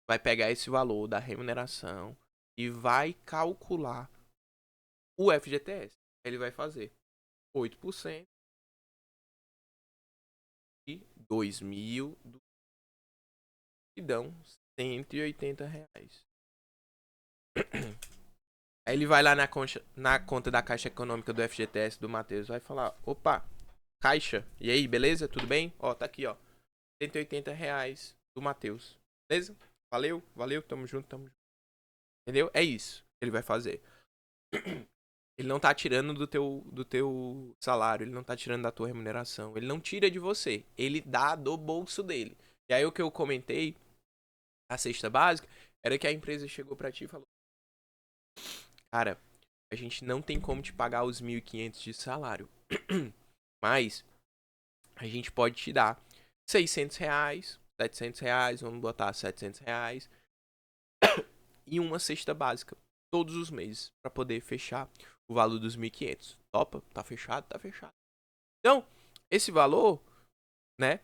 Vai pegar esse valor da remuneração e vai calcular o FGTS. Ele vai fazer 8% de 2.000 e dão R$ 180. Aí ele vai lá na conta da Caixa Econômica do FGTS do Matheus, vai falar, opa, Caixa, e aí, beleza? Tudo bem? Ó, tá aqui, ó, R$ 180 do Matheus, beleza? Valeu, tamo junto. Entendeu? É isso que ele vai fazer. Ele não tá tirando do teu salário, ele não tá tirando da tua remuneração, ele não tira de você, ele dá do bolso dele. E aí o que eu comentei, a cesta básica, era que a empresa chegou pra ti e falou, cara, a gente não tem como te pagar os 1.500 de salário, mas a gente pode te dar R$ 600, R$ 700, vamos botar R$ 700 e uma cesta básica todos os meses para poder fechar o valor dos 1.500. Topa? Tá fechado? Tá fechado. Então, esse valor né,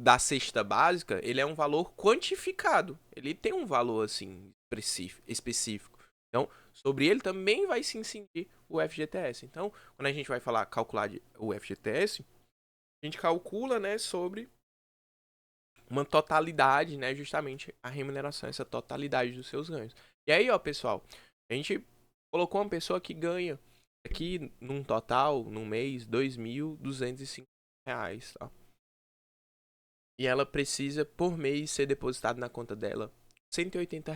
da cesta básica, ele é um valor quantificado. Ele tem um valor, assim, específico. Então, sobre ele também vai se incidir o FGTS. Então, quando a gente vai calcular o FGTS, a gente calcula, né, sobre uma totalidade, né, justamente a remuneração, essa totalidade dos seus ganhos. E aí, ó, pessoal, a gente colocou uma pessoa que ganha aqui num total, num mês, R$ 2.205, tá? E ela precisa, por mês, ser depositado na conta dela R$ 180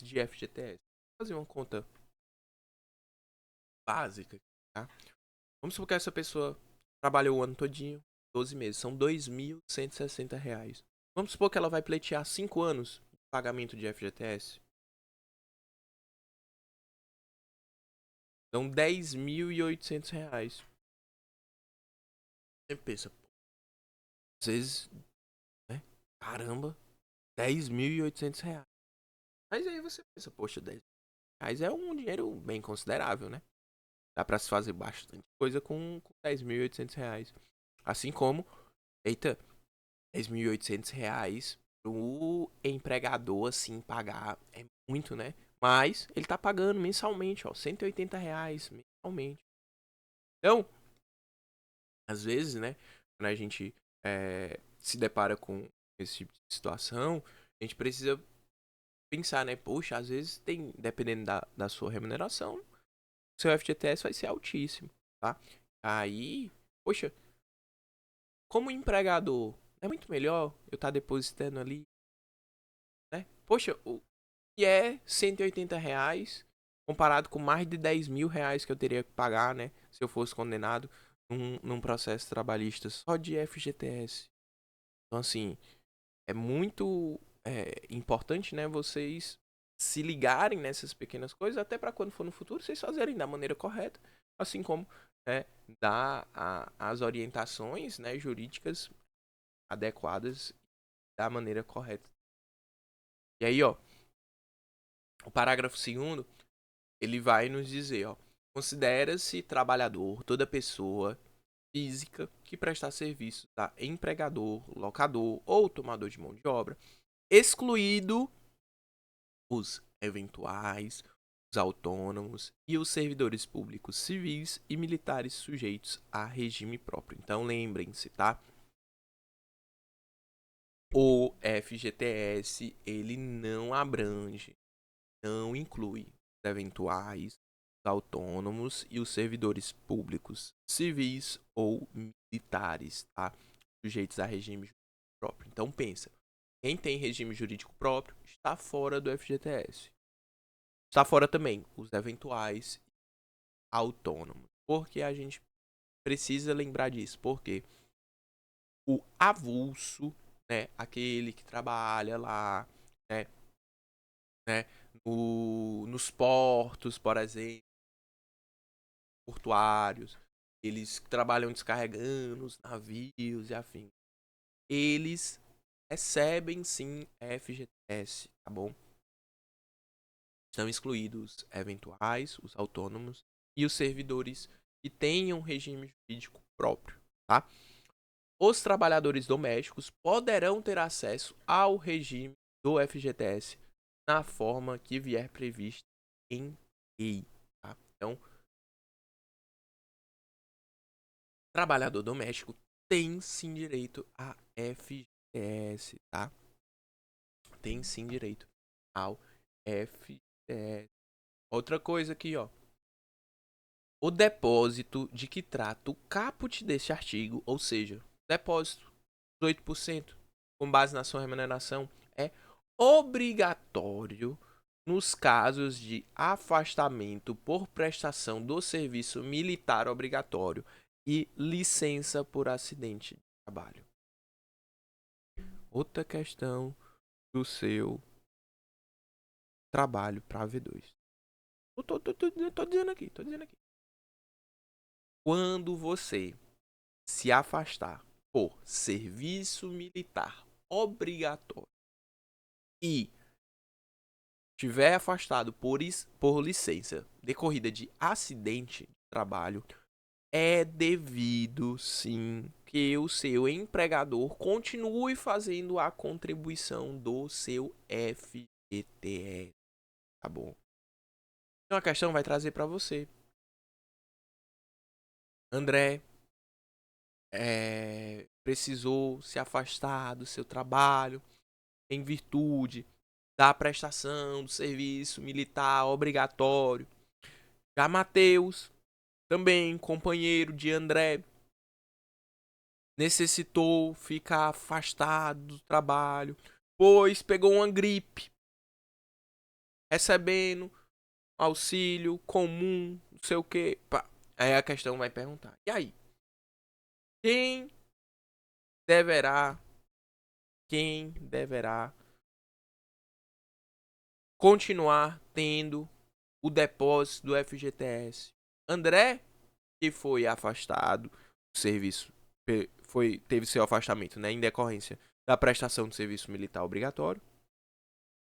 de FGTS. Vou fazer uma conta básica, tá? Vamos supor que essa pessoa trabalhou o ano todinho, 12 meses, são R$ 2.160. Vamos supor que ela vai pleitear 5 anos de pagamento de FGTS. Então, R$ 10.800. Você pensa, às vezes, né? Caramba, R$ 10.800. Mas aí você pensa, poxa, R$ 10.000 é um dinheiro bem considerável, né? Dá pra se fazer bastante coisa com R$ 10.800. Assim como, eita, R$ 10.800 pro empregador, assim, pagar é muito, né? Mas ele tá pagando mensalmente, ó, R$ 180 mensalmente. Então, às vezes, né, quando a gente se depara com esse tipo de situação, a gente precisa pensar, né? Poxa, às vezes tem, dependendo da sua remuneração, seu FGTS vai ser altíssimo, tá? Aí, poxa, como empregador, é muito melhor eu estar depositando ali, né? Poxa, o que é R$ 180 comparado com mais de R$ 10.000 que eu teria que pagar, né? Se eu fosse condenado num processo trabalhista só de FGTS. Então, assim, é muito importante, né? Vocês se ligarem nessas pequenas coisas, até para quando for no futuro, vocês fazerem da maneira correta, assim como dar as orientações, né, jurídicas adequadas da maneira correta. E aí, ó, o parágrafo 2º, ele vai nos dizer, ó, considera-se trabalhador toda pessoa física que prestar serviço a empregador, locador ou tomador de mão de obra, excluído os eventuais, os autônomos e os servidores públicos civis e militares sujeitos a regime próprio. Então lembrem-se, tá? O FGTS, ele não abrange, não inclui os eventuais, os autônomos e os servidores públicos civis ou militares, tá? Sujeitos a regime jurídico próprio. Então pensa, quem tem regime jurídico próprio está fora do FGTS. Está fora também os eventuais autônomos. Porque a gente precisa lembrar disso. Porque o avulso, né, aquele que trabalha lá, né, nos portos, por exemplo, portuários, eles trabalham descarregando os navios e afim. Eles recebem sim FGTS, tá bom? Estão excluídos os eventuais, os autônomos e os servidores que tenham regime jurídico próprio, tá? Os trabalhadores domésticos poderão ter acesso ao regime do FGTS na forma que vier prevista em lei, tá? Então, trabalhador doméstico tem sim direito a FGTS, tá? Tem sim direito ao FGTS. Outra coisa aqui, ó. O depósito de que trata o caput deste artigo, ou seja, depósito 18%, com base na sua remuneração, é obrigatório nos casos de afastamento por prestação do serviço militar obrigatório e licença por acidente de trabalho. Outra questão do seu trabalho para V2. Tô dizendo aqui. Quando você se afastar por serviço militar obrigatório e estiver afastado por licença decorrida de acidente de trabalho, é devido sim que o seu empregador continue fazendo a contribuição do seu FGTS, tá bom? Então a questão vai trazer para você. André precisou se afastar do seu trabalho em virtude da prestação do serviço militar obrigatório. Já Matheus, também companheiro de André, necessitou ficar afastado do trabalho, pois pegou uma gripe, recebendo auxílio comum, não sei o que. Aí a questão vai perguntar: e aí? Quem deverá continuar tendo o depósito do FGTS? André, que foi afastado do serviço, teve seu afastamento, né, em decorrência da prestação do serviço militar obrigatório,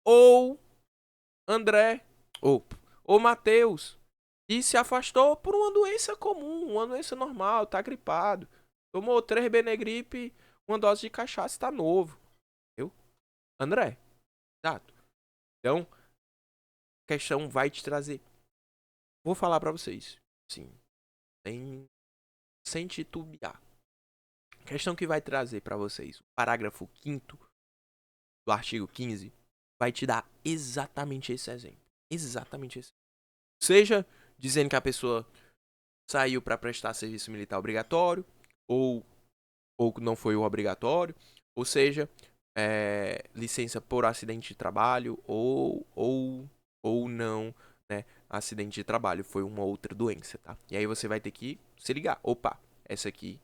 ou André, ou Matheus, que se afastou por uma doença comum, uma doença normal, tá gripado, tomou 3 Benegripe, uma dose de cachaça, tá novo, viu? André, exato. Então, a questão vai te trazer. Vou falar pra vocês, sim, sem titubear. A questão que vai trazer pra vocês, o parágrafo 5º do artigo 15, vai te dar exatamente esse exemplo. Exatamente esse. Seja dizendo que a pessoa saiu para prestar serviço militar obrigatório, ou não foi o obrigatório, ou seja, licença por acidente de trabalho, ou não, né? Acidente de trabalho, foi uma outra doença, tá? E aí você vai ter que se ligar. Opa, essa aqui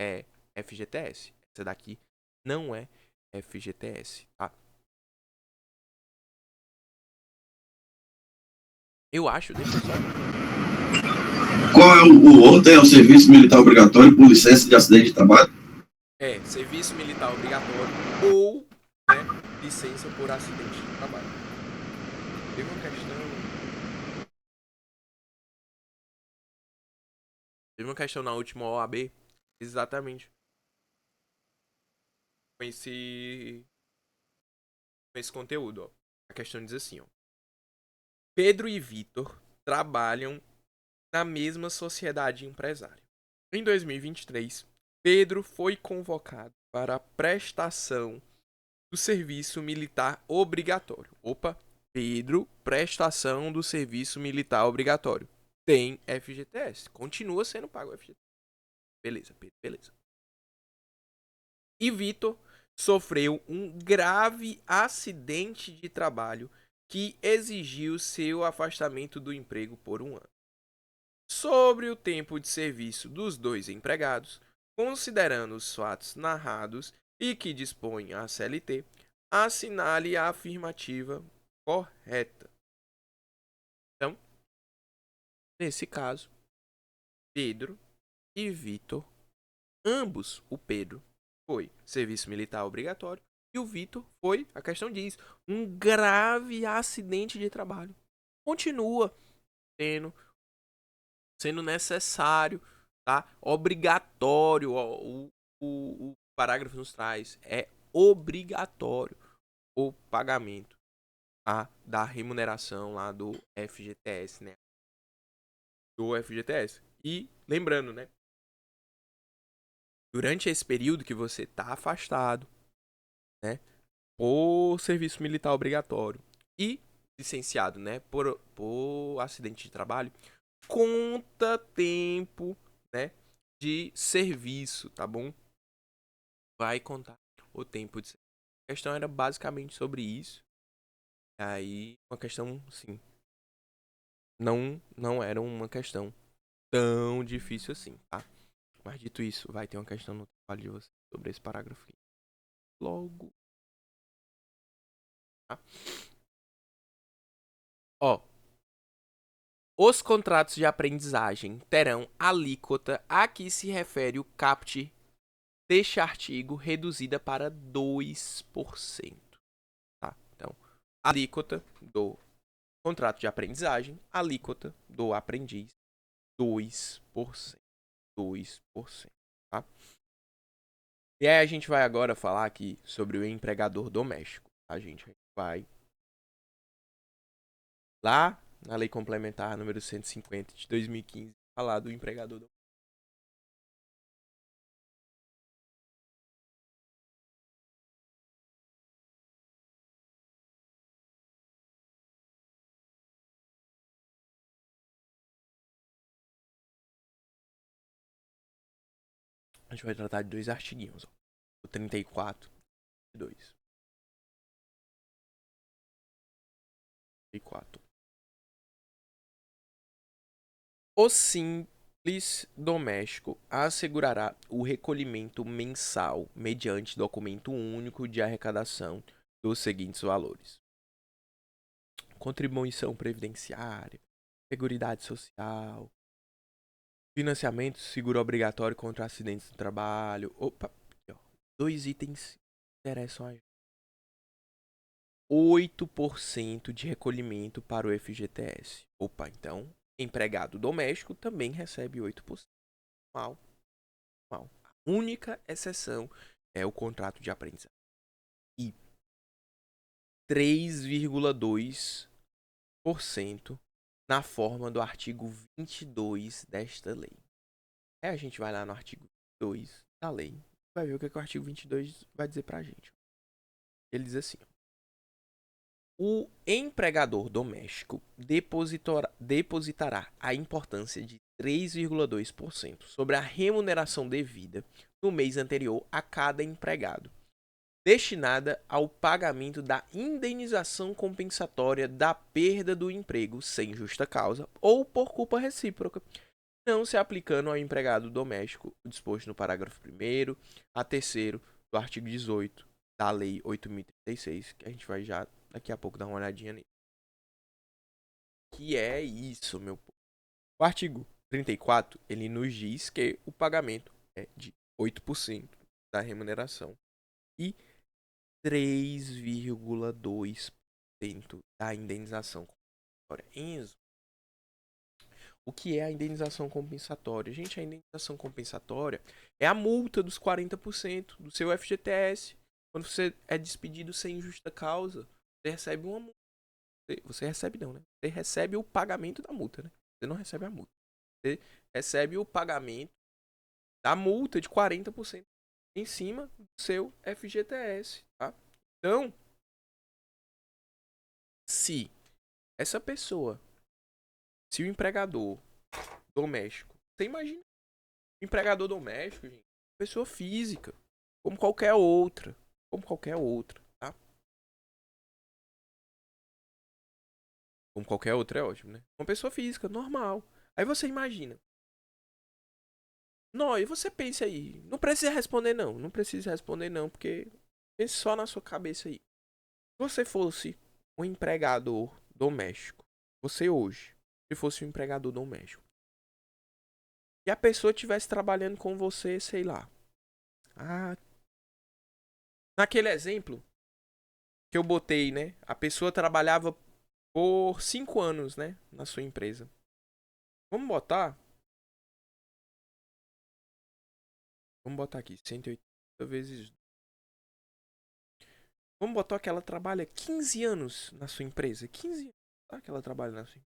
é FGTS, essa daqui não é FGTS, tá? Eu acho, deixa eu só. Qual é o outro? É o serviço militar obrigatório por licença de acidente de trabalho? Serviço militar obrigatório ou, né, licença por acidente de trabalho. Teve uma questão na última OAB, exatamente com esse conteúdo, ó. A questão diz assim, ó: Pedro e Vitor trabalham na mesma sociedade empresária. Em 2023, Pedro foi convocado para a prestação do serviço militar obrigatório. Opa, Pedro, prestação do serviço militar obrigatório. Tem FGTS. Continua sendo pago o FGTS. Beleza, Pedro, beleza. E Vitor sofreu um grave acidente de trabalho que exigiu seu afastamento do emprego por 1 ano. Sobre o tempo de serviço dos dois empregados, considerando os fatos narrados e que dispõe a CLT, assinale a afirmativa correta. Então, nesse caso, Pedro e Vitor, ambos, o Pedro foi serviço militar obrigatório e o Vitor foi, a questão diz, um grave acidente de trabalho. Continua sendo necessário, tá? Obrigatório, ó, o parágrafo nos traz, é obrigatório o pagamento, tá? Da remuneração lá do FGTS, né? Do FGTS. E lembrando, né? Durante esse período que você tá afastado, né? Por serviço militar obrigatório e licenciado, né? Por acidente de trabalho, conta tempo, né? De serviço, tá bom? Vai contar o tempo de serviço. A questão era basicamente sobre isso. Aí, uma questão, sim, não era uma questão tão difícil assim, tá? Mas dito isso, vai ter uma questão no trabalho de você sobre esse parágrafo aqui. Logo. Tá? Ó. Os contratos de aprendizagem terão alíquota a que se refere o caput deste artigo reduzida para 2%. Tá? Então, alíquota do contrato de aprendizagem, alíquota do aprendiz, 2%. 2%. Tá? E aí a gente vai agora falar aqui sobre o empregador doméstico. A gente vai lá na Lei Complementar número 150 de 2015 falar do empregador doméstico. A gente vai tratar de dois artiguinhos, ó. O 34 e 2. 34. O simples doméstico assegurará o recolhimento mensal mediante documento único de arrecadação dos seguintes valores: contribuição previdenciária, seguridade social, financiamento, seguro obrigatório contra acidentes do trabalho. Opa, aqui, ó. Dois itens interessam a gente. 8% de recolhimento para o FGTS. Opa, então, empregado doméstico também recebe 8%. Mal, mal. A única exceção é o contrato de aprendizagem. E 3,2% na forma do artigo 22 desta lei. Aí a gente vai lá no artigo 2 da lei, vai ver o que o artigo 22 vai dizer pra gente. Ele diz assim: o empregador doméstico depositará a importância de 3,2% sobre a remuneração devida no mês anterior a cada empregado, destinada ao pagamento da indenização compensatória da perda do emprego sem justa causa ou por culpa recíproca, não se aplicando ao empregado doméstico o disposto no parágrafo 1º a 3º do artigo 18 da Lei 8.036, que a gente vai já daqui a pouco dar uma olhadinha nele. Que é isso, meu povo. O artigo 34, ele nos diz que o pagamento é de 8% da remuneração e 3,2% da indenização compensatória. Enzo, o que é a indenização compensatória? Gente, a indenização compensatória é a multa dos 40% do seu FGTS. Quando você é despedido sem justa causa, você recebe uma multa. Você recebe não, né? Você recebe o pagamento da multa, né? Você não recebe a multa. Você recebe o pagamento da multa de 40% em cima do seu FGTS, tá? Então, se essa pessoa, se o empregador doméstico, você imagina, o empregador doméstico, gente, pessoa física, como qualquer outra, tá? Como qualquer outra é ótimo, né? Uma pessoa física, normal. Aí você imagina. Não, e você pensa aí. Não precisa responder não. Não precisa responder não, porque pense só na sua cabeça aí. Se você fosse um empregador doméstico, você hoje, se fosse um empregador doméstico, e a pessoa estivesse trabalhando com você, sei lá. Ah, naquele exemplo que eu botei, né? A pessoa trabalhava por 5 anos, né? Na sua empresa. Vamos botar. Vamos botar aqui. 180 vezes. Vamos botar que ela trabalha 15 anos na sua empresa. 15 anos, tá? Que ela trabalha na sua empresa.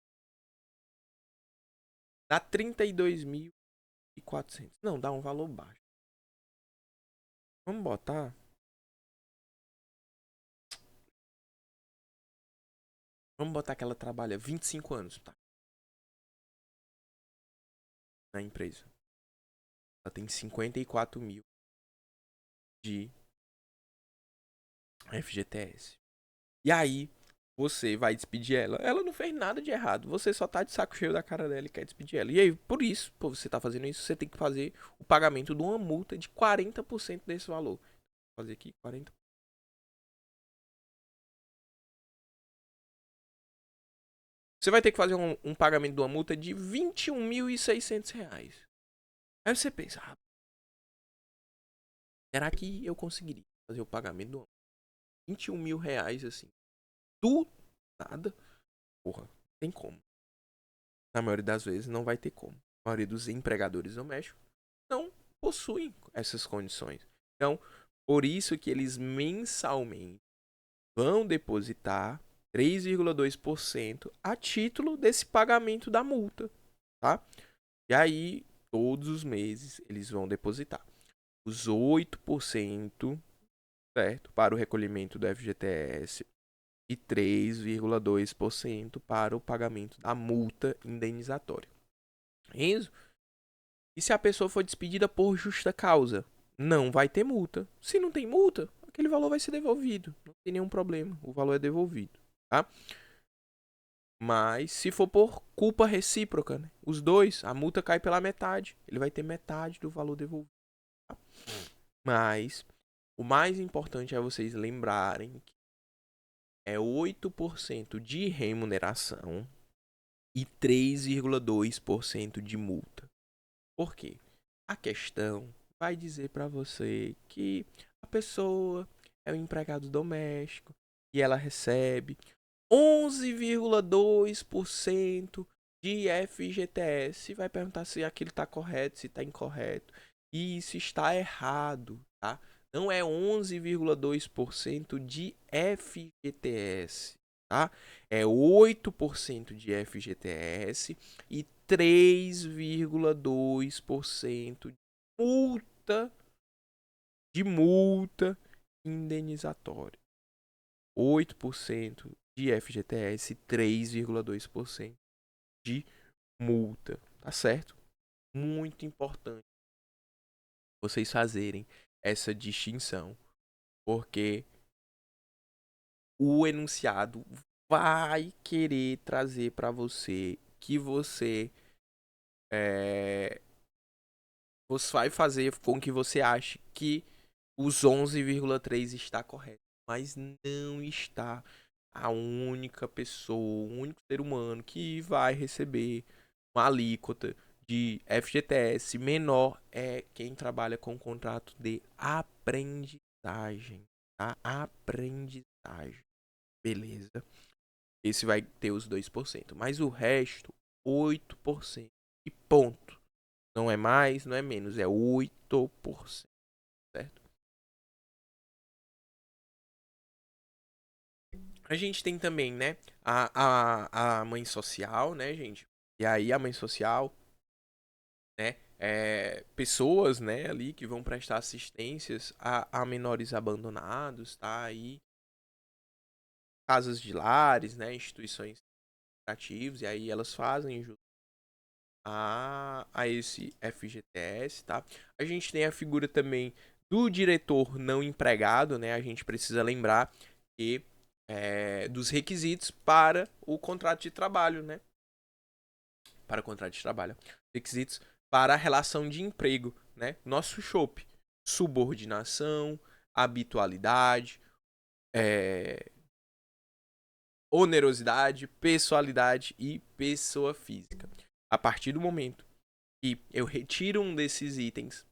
Dá 32.400. Não, dá um valor baixo. Vamos botar. Vamos botar que ela trabalha 25 anos, tá? Na empresa. Ela tem 54 mil de FGTS. E aí, você vai despedir ela. Ela não fez nada de errado. Você só tá de saco cheio da cara dela e quer despedir ela. E aí, por isso, por você tá fazendo isso, você tem que fazer o pagamento de uma multa de 40% desse valor. Vou fazer aqui 40%. Você vai ter que fazer um pagamento de uma multa de R$ 21.600. Aí você pensa, será que eu conseguiria fazer o pagamento de uma 21 mil reais assim? Do nada? Porra, tem como. Na maioria das vezes não vai ter como. A maioria dos empregadores domésticos não possuem essas condições. Então, por isso que eles mensalmente vão depositar 3,2% a título desse pagamento da multa, tá? E aí, todos os meses, eles vão depositar os 8%, certo? Para o recolhimento do FGTS e 3,2% para o pagamento da multa indenizatória. Enzo, e se a pessoa for despedida por justa causa? Não vai ter multa. Se não tem multa, aquele valor vai ser devolvido. Não tem nenhum problema. O valor é devolvido, tá? Mas se for por culpa recíproca, né? Os dois, a multa cai pela metade. Ele vai ter metade do valor devolvido. Tá? Mas o mais importante é vocês lembrarem que é 8% de remuneração e 3,2% de multa. Por quê? A questão vai dizer para você que a pessoa é um empregado doméstico e ela recebe 11,2% de FGTS. Vai perguntar se aquilo está correto, se está incorreto. E isso está errado, tá? Não é 11,2% de FGTS, tá? É 8% de FGTS e 3,2% de multa indenizatória. 8% de FGTS e 3,2% de multa, tá certo? Muito importante vocês fazerem essa distinção, porque o enunciado vai querer trazer para você que você vai fazer com que você ache que os 11,3 está correto, mas não está. A única pessoa, o único ser humano que vai receber uma alíquota de FGTS menor é quem trabalha com contrato de aprendizagem, tá? Aprendizagem, beleza? Esse vai ter os 2%, mas o resto, 8%. E ponto. Não é mais, não é menos, é 8%, certo? A gente tem também, né, a mãe social, né, gente? E aí a mãe social, né, pessoas, né, ali que vão prestar assistências a menores abandonados, tá? Aí casas de lares, né, instituições educativas, e aí elas fazem junto a esse FGTS, tá? A gente tem a figura também do diretor não empregado, né? A gente precisa lembrar que dos requisitos para o contrato de trabalho, né? Para o contrato de trabalho. Requisitos para a relação de emprego, né? Nosso SHOP. Subordinação, habitualidade, onerosidade, pessoalidade e pessoa física. A partir do momento que eu retiro um desses itens,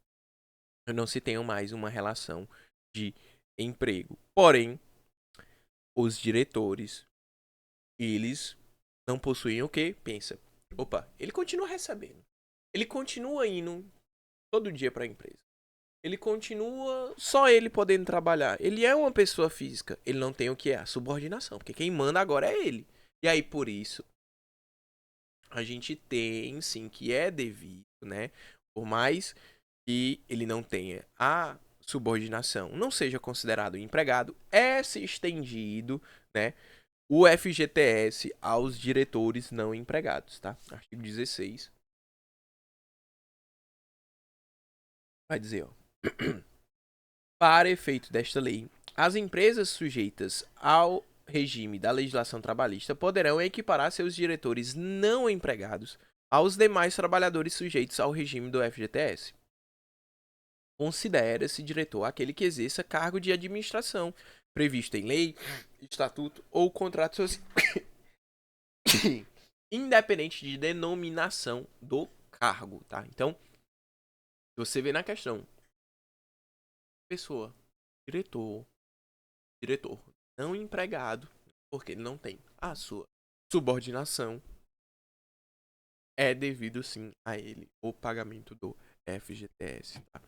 eu não se tenho mais uma relação de emprego. Porém, os diretores, eles não possuem o quê? Pensa, opa, ele continua recebendo. Ele continua indo todo dia para a empresa. Ele continua só ele podendo trabalhar. Ele é uma pessoa física. Ele não tem o que é a subordinação, porque quem manda agora é ele. E aí por isso a gente tem sim que é devido, né? Por mais que ele não tenha a subordinação, não seja considerado empregado, é se estendido, né, o FGTS aos diretores não empregados, tá? Artigo 16 vai dizer, ó, para efeito desta lei, as empresas sujeitas ao regime da legislação trabalhista poderão equiparar seus diretores não empregados aos demais trabalhadores sujeitos ao regime do FGTS. Considera-se diretor aquele que exerça cargo de administração previsto em lei, estatuto ou contrato social, independente de denominação do cargo, tá? Então, você vê na questão, pessoa, diretor, não empregado, porque ele não tem a sua subordinação, é devido sim a ele o pagamento do FGTS, tá?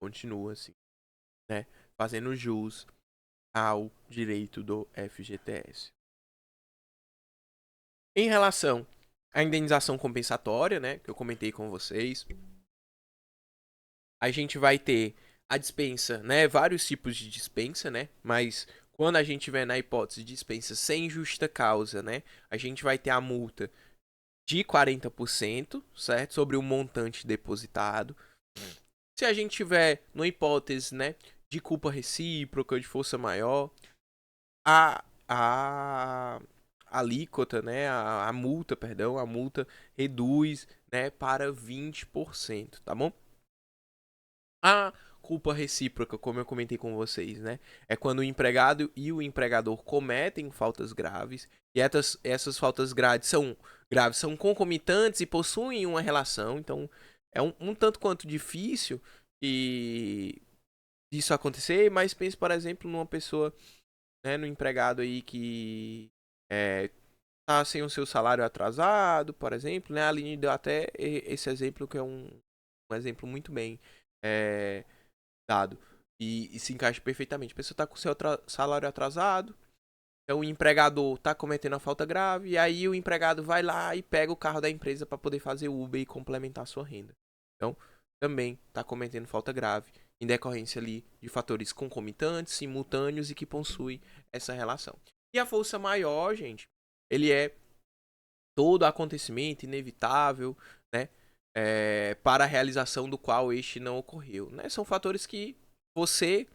Continua assim, né, fazendo jus ao direito do FGTS. Em relação à indenização compensatória, né, que eu comentei com vocês, a gente vai ter a dispensa, né, vários tipos de dispensa, né, mas quando a gente tiver na hipótese de dispensa sem justa causa, né, a gente vai ter a multa de 40%, certo? Sobre o montante depositado. Se a gente tiver numa hipótese, né, de culpa recíproca, de força maior, a alíquota, né, a multa, perdão, a multa reduz, né, para 20%, tá bom? A culpa recíproca, como eu comentei com vocês, né, é quando o empregado e o empregador cometem faltas graves, e essas faltas graves são concomitantes e possuem uma relação, então é um tanto quanto difícil e isso acontecer, mas pense, por exemplo, numa pessoa, né, no empregado aí que tá sem o seu salário atrasado, por exemplo, né? A Aline deu até esse exemplo que é um exemplo muito bem dado e se encaixa perfeitamente. A pessoa tá com o seu salário atrasado, então o empregador tá cometendo a falta grave e aí o empregado vai lá e pega o carro da empresa para poder fazer Uber e complementar a sua renda. Então, também tá cometendo falta grave em decorrência ali de fatores concomitantes, simultâneos e que possuem essa relação. E a força maior, gente, ele é todo acontecimento inevitável, né, para a realização do qual este não ocorreu, né? São fatores que você,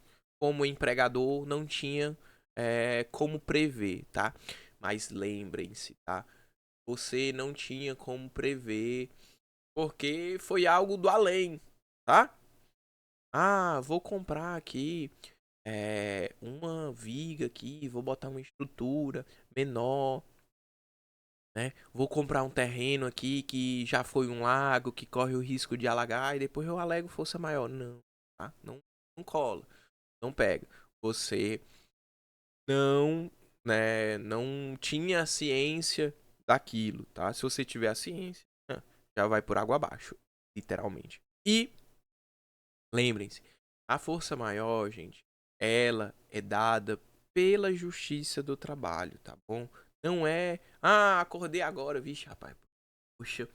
como empregador, não tinha como prever, tá? Mas lembrem-se, tá? Você não tinha como prever porque foi algo do além, tá? Ah, vou comprar aqui uma viga aqui, vou botar uma estrutura menor, né? Vou comprar um terreno aqui que já foi um lago, que corre o risco de alagar e depois eu alego força maior. Não, tá? Não cola, não pega. Você não, né, não tinha a ciência daquilo, tá? Se você tiver a ciência, já vai por água abaixo, literalmente. E lembrem-se, a força maior, gente, ela é dada pela justiça do trabalho, tá bom? Não é, acordei agora, vixe, rapaz. Puxa,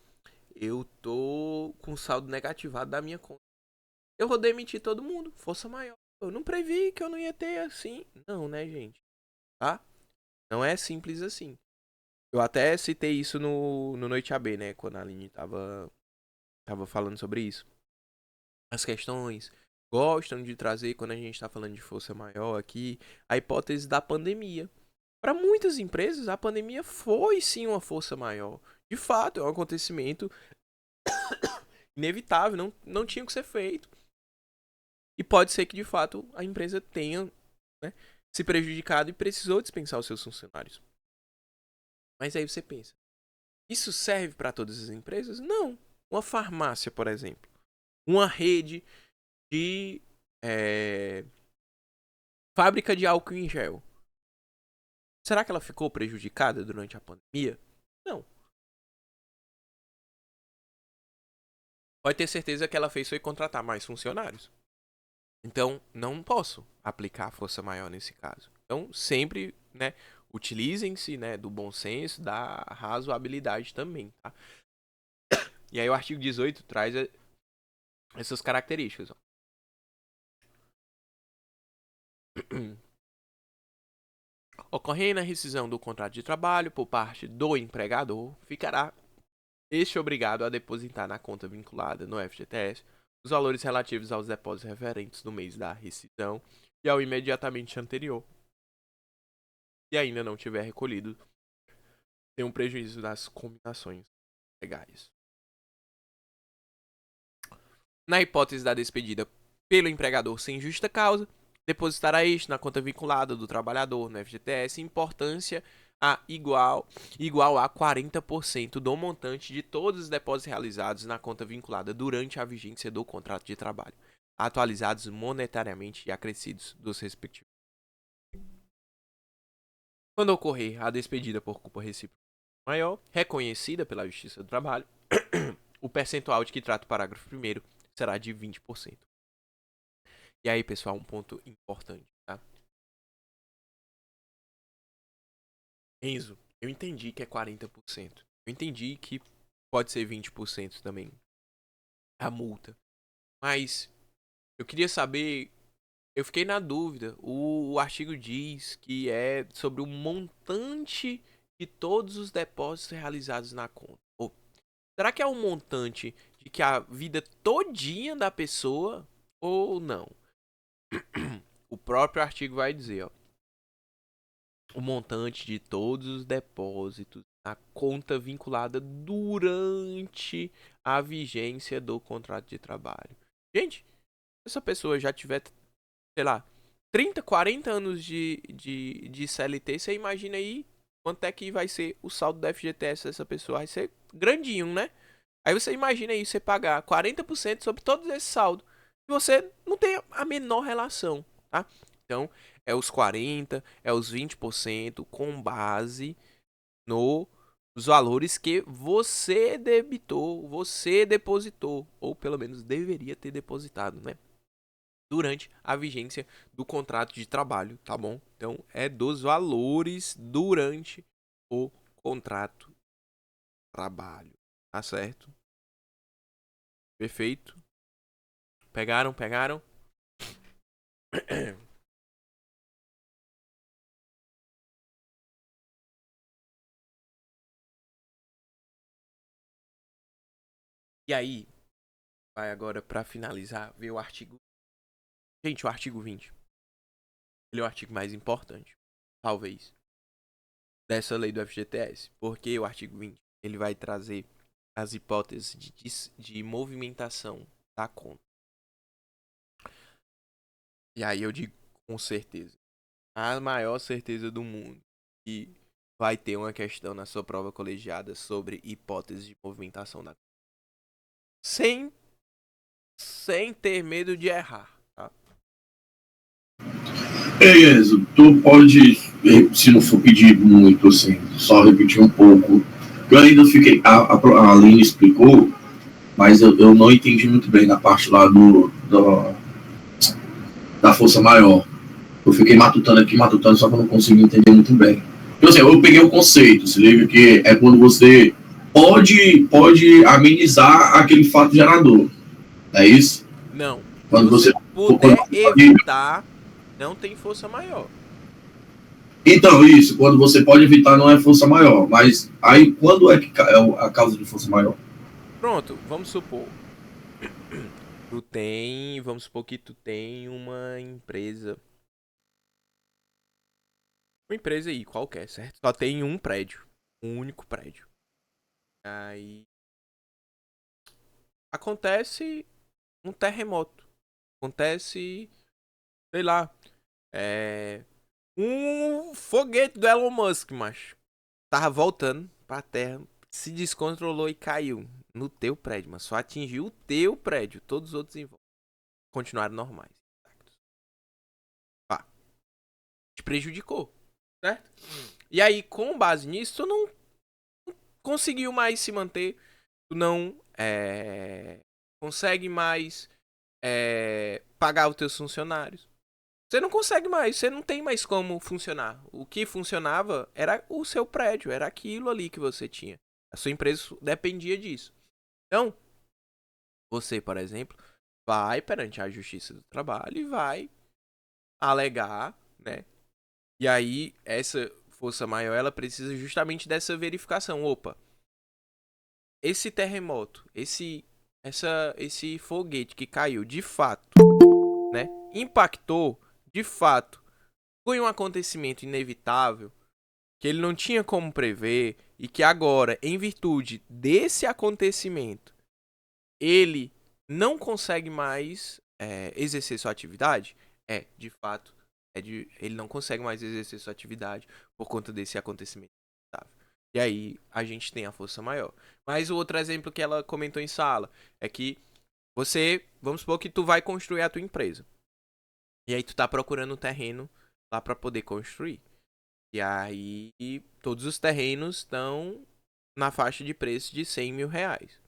eu tô com saldo negativado da minha conta. Eu vou demitir todo mundo, força maior. Eu não previ que eu não ia ter assim. Não, né, gente? Tá? Não é simples assim. Eu até citei isso no Noite AB, né? Quando a Aline tava falando sobre isso. As questões gostam de trazer, quando a gente tá falando de força maior aqui, a hipótese da pandemia. Para muitas empresas, a pandemia foi sim uma força maior. De fato, é um acontecimento inevitável, não tinha que ser feito. E pode ser que de fato a empresa tenha, né, se prejudicado e precisou dispensar os seus funcionários. Mas aí você pensa, isso serve para todas as empresas? Não. Uma farmácia, por exemplo, uma rede de fábrica de álcool em gel. Será que ela ficou prejudicada durante a pandemia? Não. Pode ter certeza que ela fez foi contratar mais funcionários. Então, não posso aplicar a força maior nesse caso. Então, sempre, né, utilizem-se, né, do bom senso, da razoabilidade também, tá? E aí o artigo 18 traz essas características, ó. Ocorrendo a rescisão do contrato de trabalho por parte do empregador, ficará este obrigado a depositar na conta vinculada no FGTS os valores relativos aos depósitos referentes no mês da rescisão e ao imediatamente anterior, e ainda não tiver recolhido, tem um prejuízo das combinações legais. Na hipótese da despedida pelo empregador sem justa causa, depositará este na conta vinculada do trabalhador no FGTS importância igual a 40% do montante de todos os depósitos realizados na conta vinculada durante a vigência do contrato de trabalho, atualizados monetariamente e acrescidos dos respectivos. Quando ocorrer a despedida por culpa recíproca maior, reconhecida pela Justiça do Trabalho, o percentual de que trata o parágrafo 1º será de 20%. E aí, pessoal, um ponto importante, tá? Enzo, eu entendi que é 40%. Eu entendi que pode ser 20% também a multa. Mas eu queria saber, eu fiquei na dúvida. O artigo diz que é sobre o montante de todos os depósitos realizados na conta. Ou, será que é um montante de que a vida todinha da pessoa ou não? O próprio artigo vai dizer, ó, o montante de todos os depósitos na conta vinculada durante a vigência do contrato de trabalho. Gente, se essa pessoa já tiver, sei lá, 30, 40 anos de CLT, você imagina aí quanto é que vai ser o saldo do FGTS dessa pessoa. Vai ser grandinho, né? Aí você imagina aí você pagar 40% sobre todo esse saldo. E você não tem a menor relação, tá? Então, é os 40, é os 20% com base nos valores que você debitou, você depositou, ou pelo menos deveria ter depositado, né? Durante a vigência do contrato de trabalho, tá bom? Então, é dos valores durante o contrato de trabalho, tá certo? Perfeito? Pegaram, pegaram? E aí, vai agora para finalizar, ver o artigo. Gente, o artigo 20. Ele é o artigo mais importante, talvez, dessa lei do FGTS. Porque o artigo 20, ele vai trazer as hipóteses de movimentação da conta. E aí eu digo com certeza, a maior certeza do mundo, que vai ter uma questão na sua prova colegiada sobre hipóteses de movimentação da conta. Sem, sem ter medo de errar, tá? Ei, Enzo, tu pode, se não for pedir muito, assim, só repetir um pouco. Eu ainda fiquei. A Aline explicou, mas eu não entendi muito bem na parte lá da força maior. Eu fiquei matutando, só que eu não consegui entender muito bem. Então, assim, eu peguei o conceito, se liga que é quando você pode amenizar aquele fato gerador. É isso? Não. Se Quando você você. Quando puder você pode, evitar, não tem força maior. então, isso, quando você pode evitar não é força maior. Mas aí, quando é que é a causa de força maior? Pronto, vamos supor. Vamos supor que tu tem uma empresa. Uma empresa aí, qualquer, certo? Só tem um prédio. Um único prédio. Aí acontece um terremoto. Acontece, sei lá, um foguete do Elon Musk, macho. Tava voltando pra Terra, se descontrolou e caiu no teu prédio, mas só atingiu o teu prédio. Todos os outros em volta continuaram normais. Pá, te prejudicou, certo? E aí, com base nisso, tu não conseguiu mais se manter, tu não consegue mais pagar os teus funcionários. Você não consegue mais, você não tem mais como funcionar. O que funcionava era o seu prédio, era aquilo ali que você tinha. A sua empresa dependia disso. Então, você, por exemplo, vai perante a Justiça do Trabalho e vai alegar, né? E aí, essa força maior, ela precisa justamente dessa verificação. Opa, esse terremoto, esse foguete que caiu, de fato, né? Impactou, de fato, foi um acontecimento inevitável que ele não tinha como prever e que agora, em virtude desse acontecimento, ele não consegue mais exercer sua atividade? De fato, ele não consegue mais exercer sua atividade por conta desse acontecimento. E aí a gente tem a força maior. Mas o outro exemplo que ela comentou em sala é que vamos supor que tu vai construir a tua empresa. E aí tu tá procurando um terreno lá para poder construir. E aí todos os terrenos estão na faixa de preço de 100 mil reais.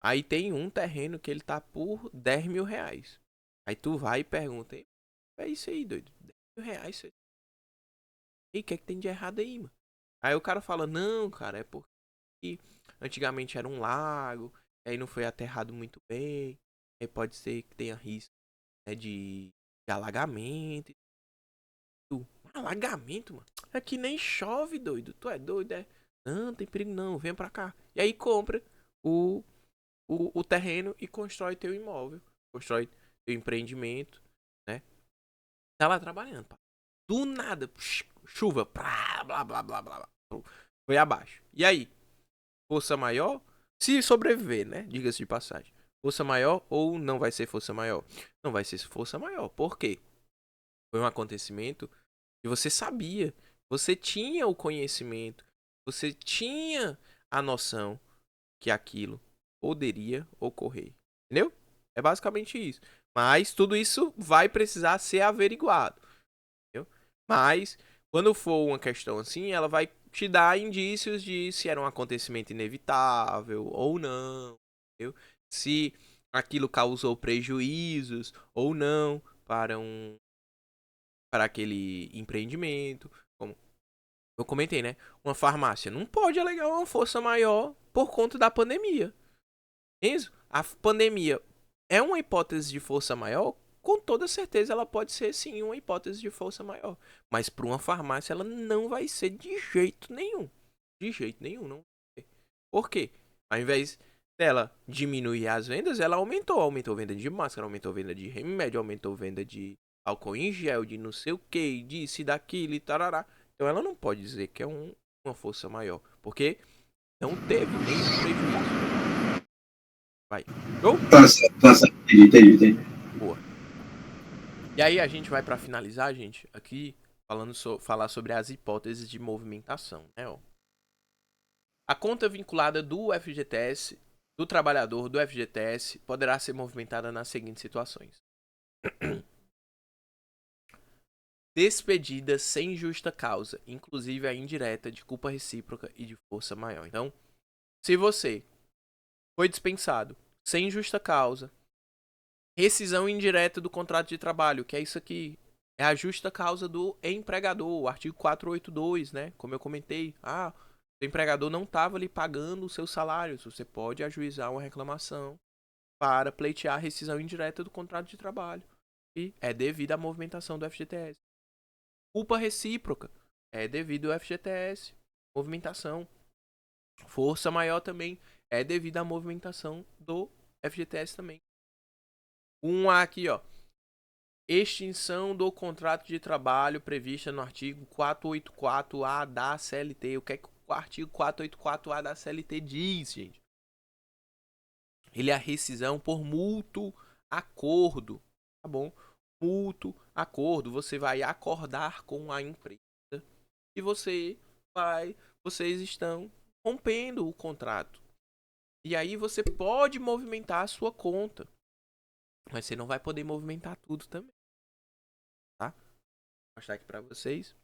Aí tem um terreno que ele tá por 10 mil reais. Aí tu vai e pergunta, é isso aí, doido, R$10.000 isso aí. E o que é que tem de errado aí, mano? Aí o cara fala, não, cara, é porque antigamente era um lago, aí não foi aterrado muito bem, aí pode ser que tenha risco, né, de alagamento. Alagamento, mano? É que nem chove, doido. Tu é doido, é? Não, tem perigo não, vem pra cá. E aí compra o, o terreno e constrói teu imóvel, constrói teu empreendimento, né? Tá lá trabalhando, pá. Do nada, chuva, blá, blá, blá, blá, blá. Foi abaixo. E aí? Força maior? Se sobreviver, né? Diga-se de passagem. Força maior ou não vai ser força maior? Não vai ser força maior. Por quê? Foi um acontecimento que você sabia. Você tinha o conhecimento. Você tinha a noção que aquilo poderia ocorrer. Entendeu? É basicamente isso. Mas tudo isso vai precisar ser averiguado. Entendeu? Mas, quando for uma questão assim, ela vai te dar indícios de se era um acontecimento inevitável ou não. Entendeu? Se aquilo causou prejuízos ou não para aquele empreendimento. Como eu comentei, né? Uma farmácia não pode alegar uma força maior por conta da pandemia. Isso? A pandemia é uma hipótese de força maior? Com toda certeza ela pode ser sim uma hipótese de força maior. Mas para uma farmácia ela não vai ser de jeito nenhum. De jeito nenhum, não. Por quê? Ao invés dela diminuir as vendas, ela aumentou. Aumentou a venda de máscara, aumentou a venda de remédio, aumentou a venda de álcool em gel, de não sei o que, disso e daquilo e tarará. Então ela não pode dizer que é uma força maior. Porque não teve nenhum prejuízo. Vai. Show? Tá certo. Entendi. Boa. E aí a gente vai para finalizar, gente, aqui falar sobre as hipóteses de movimentação, né? Ó. A conta vinculada do FGTS, do trabalhador do FGTS, poderá ser movimentada nas seguintes situações: despedida sem justa causa, inclusive a indireta de culpa recíproca e de força maior. Então, se você foi dispensado sem justa causa, rescisão indireta do contrato de trabalho, que é isso aqui, é a justa causa do empregador, o artigo 482, né? Como eu comentei, o empregador não estava lhe pagando os seus salários, você pode ajuizar uma reclamação para pleitear a rescisão indireta do contrato de trabalho. E é devido à movimentação do FGTS. Culpa recíproca é devido ao FGTS. Movimentação. Força maior também é devido à movimentação do FGTS também. Aqui, ó. Extinção do contrato de trabalho prevista no artigo 484A da CLT. O que é que o artigo 484A da CLT diz, gente? Ele é a rescisão por mútuo acordo, tá bom? Mútuo acordo. Você vai acordar com a empresa e vocês estão rompendo o contrato. E aí você pode movimentar a sua conta, mas você não vai poder movimentar tudo também, tá? Vou mostrar aqui para vocês.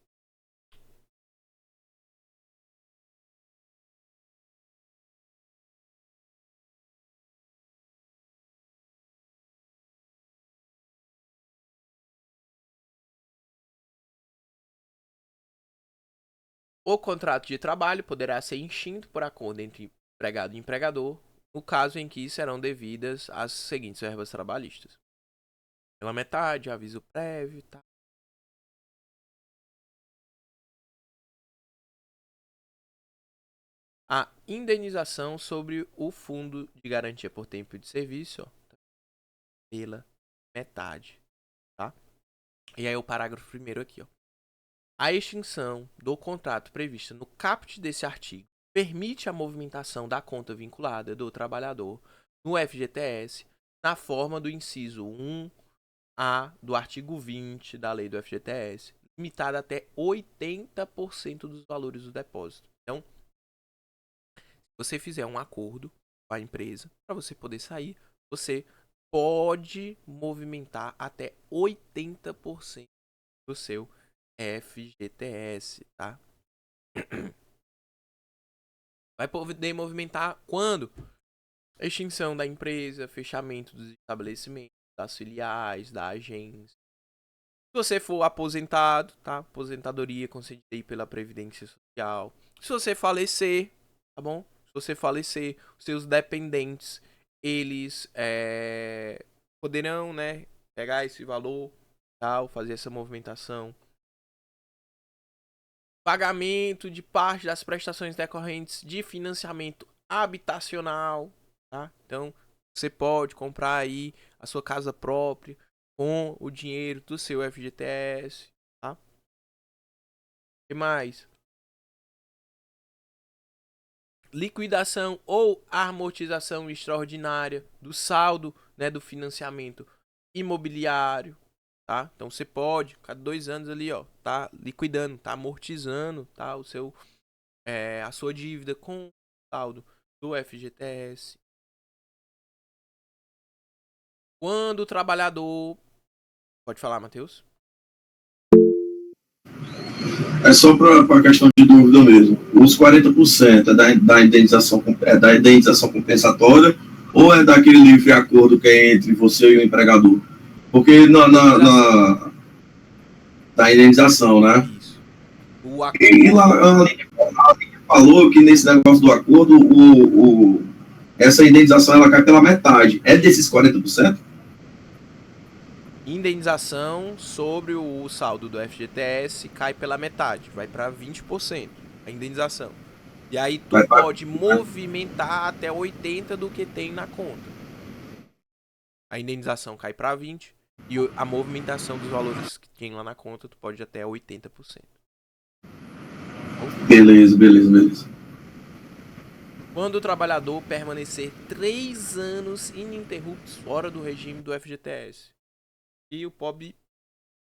O contrato de trabalho poderá ser extinto por acordo entre empregado e empregador, no caso em que serão devidas as seguintes verbas trabalhistas: pela metade, aviso prévio, tá? A indenização sobre o fundo de garantia por tempo de serviço, ó, pela metade, tá? E aí o parágrafo primeiro aqui, ó. A extinção do contrato prevista no caput desse artigo permite a movimentação da conta vinculada do trabalhador no FGTS na forma do inciso 1A do artigo 20 da lei do FGTS, limitada até 80% dos valores do depósito. Então, se você fizer um acordo com a empresa para você poder sair, você pode movimentar até 80% do seu FGTS, tá? Vai poder movimentar quando? Extinção da empresa, fechamento dos estabelecimentos, das filiais, da agência. Se você for aposentado, tá? Aposentadoria concedida aí pela Previdência Social. Se você falecer, tá bom? Se você falecer, os seus dependentes, eles poderão, né, pegar esse valor, tal, fazer essa movimentação. Pagamento de parte das prestações decorrentes de financiamento habitacional, tá? Então, você pode comprar aí a sua casa própria com o dinheiro do seu FGTS, tá? O que mais? Liquidação ou amortização extraordinária do saldo, né, do financiamento imobiliário, tá? Então você pode, cada 2 anos ali, ó, tá liquidando, tá amortizando, tá, a sua dívida com o saldo do FGTS. Quando o trabalhador, pode falar, Matheus? É só para questão de dúvida mesmo. Os 40% é da indenização compensatória ou é daquele livre acordo que é entre você e o empregador? Porque da indenização, né? Isso. O acordo... E lá, a falou que nesse negócio do acordo, essa indenização ela cai pela metade. É desses 40%? Indenização sobre o saldo do FGTS cai pela metade, vai para 20% a indenização. E aí tu pode movimentar até 80% do que tem na conta. A indenização cai para 20% e a movimentação dos valores que tem lá na conta tu pode ir até 80%. Beleza. Quando o trabalhador permanecer 3 anos ininterruptos fora do regime do FGTS. E o pobre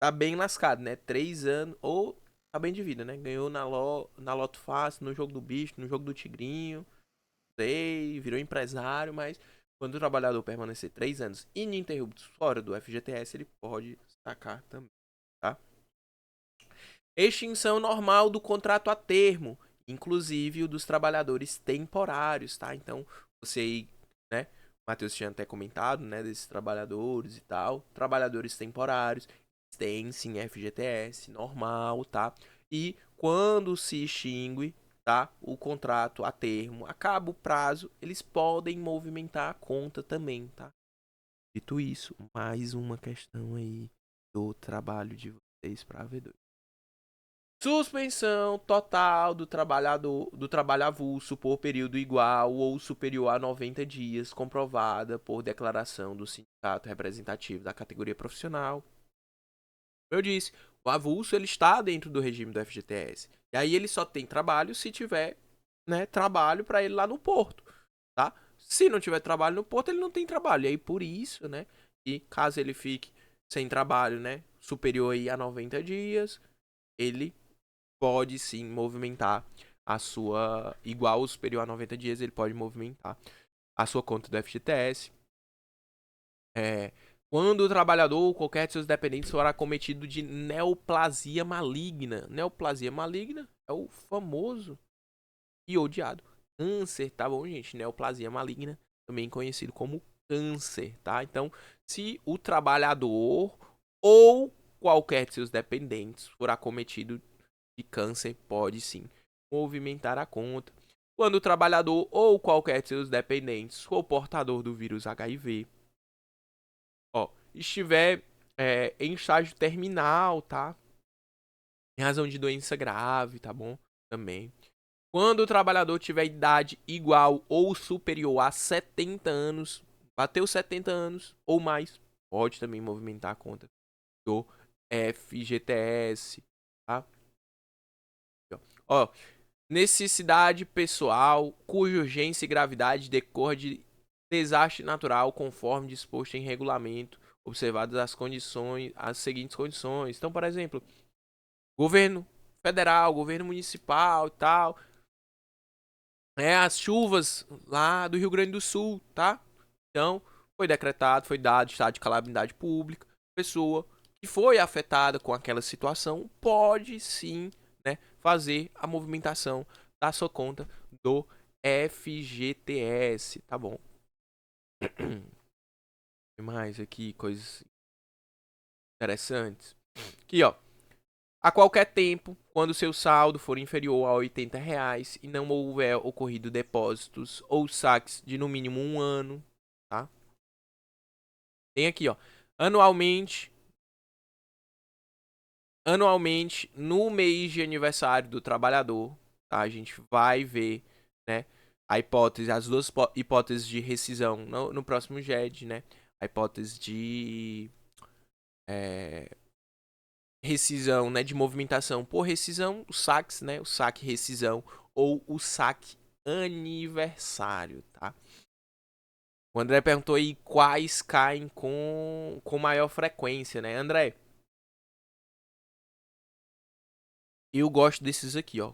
tá bem lascado, né? 3 anos, ou tá bem de vida, né? Ganhou na Loto Fácil, no jogo do bicho, no jogo do tigrinho, sei, virou empresário, mas quando o trabalhador permanecer 3 anos ininterruptos fora do FGTS, ele pode sacar também, tá? Extinção normal do contrato a termo, inclusive o dos trabalhadores temporários, tá? Então, você aí, né? O Matheus tinha até comentado, né? Desses trabalhadores e tal. Trabalhadores temporários tem sim FGTS normal, tá? E quando se extingue, tá? O contrato a termo, acaba o prazo, eles podem movimentar a conta também, tá? Dito isso, mais uma questão aí do trabalho de vocês para a V2. Suspensão total do trabalho avulso por período igual ou superior a 90 dias, comprovada por declaração do sindicato representativo da categoria profissional. Como eu disse, o avulso ele está dentro do regime do FGTS. E aí ele só tem trabalho se tiver, né, trabalho para ele lá no porto, tá? Se não tiver trabalho no porto, ele não tem trabalho. E aí por isso, né, e caso ele fique sem trabalho, né, superior aí a 90 dias, ele pode sim movimentar a sua, igual ou superior a 90 dias, ele pode movimentar a sua conta do FGTS. Quando o trabalhador ou qualquer de seus dependentes for acometido de neoplasia maligna. Neoplasia maligna é o famoso e odiado câncer, tá bom, gente? Neoplasia maligna, também conhecido como câncer, tá? Então, se o trabalhador ou qualquer de seus dependentes for acometido de câncer, pode sim movimentar a conta. Quando o trabalhador ou qualquer de seus dependentes for portador do vírus HIV, estiver em estágio terminal, tá? Em razão de doença grave, tá bom? Também. Quando o trabalhador tiver idade igual ou superior a 70 anos, bateu 70 anos ou mais, pode também movimentar a conta do FGTS, tá? Necessidade pessoal cuja urgência e gravidade decorra de desastre natural conforme disposto em regulamento, observadas as seguintes condições. Então, por exemplo, governo federal, governo municipal e tal, as chuvas lá do Rio Grande do Sul, tá? Então, foi decretado, foi dado estado de calamidade pública. Pessoa que foi afetada com aquela situação pode sim, né, fazer a movimentação da sua conta do FGTS, tá bom? Tem mais aqui, coisas interessantes. Aqui, ó. A qualquer tempo, quando seu saldo for inferior a R$ 80 e não houver ocorrido depósitos ou saques de no mínimo um ano, tá? Tem aqui, ó. Anualmente, no mês de aniversário do trabalhador, tá? A gente vai ver, né, as duas hipóteses de rescisão no próximo GED, né? A hipótese de rescisão, né, de movimentação por rescisão, os saques, né, o saque rescisão ou o saque aniversário, tá? O André perguntou aí quais caem com maior frequência, né, André? Eu gosto desses aqui, ó,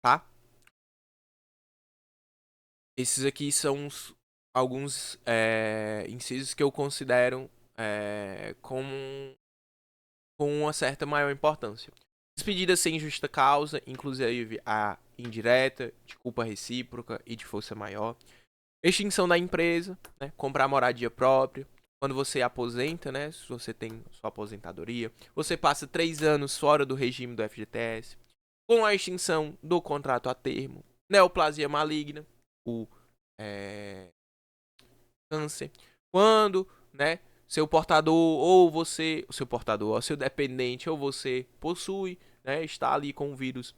tá? Esses aqui são alguns incisos que eu considero com uma certa maior importância. Despedida sem justa causa, inclusive a indireta, de culpa recíproca e de força maior. Extinção da empresa, né? Comprar moradia própria. Quando você aposenta, né? Se você tem sua aposentadoria, você passa 3 anos fora do regime do FGTS. Com a extinção do contrato a termo. Neoplasia maligna, o câncer. Quando, né? Seu portador ou você, o seu portador, ou seu dependente ou você possui, né? Está ali com o vírus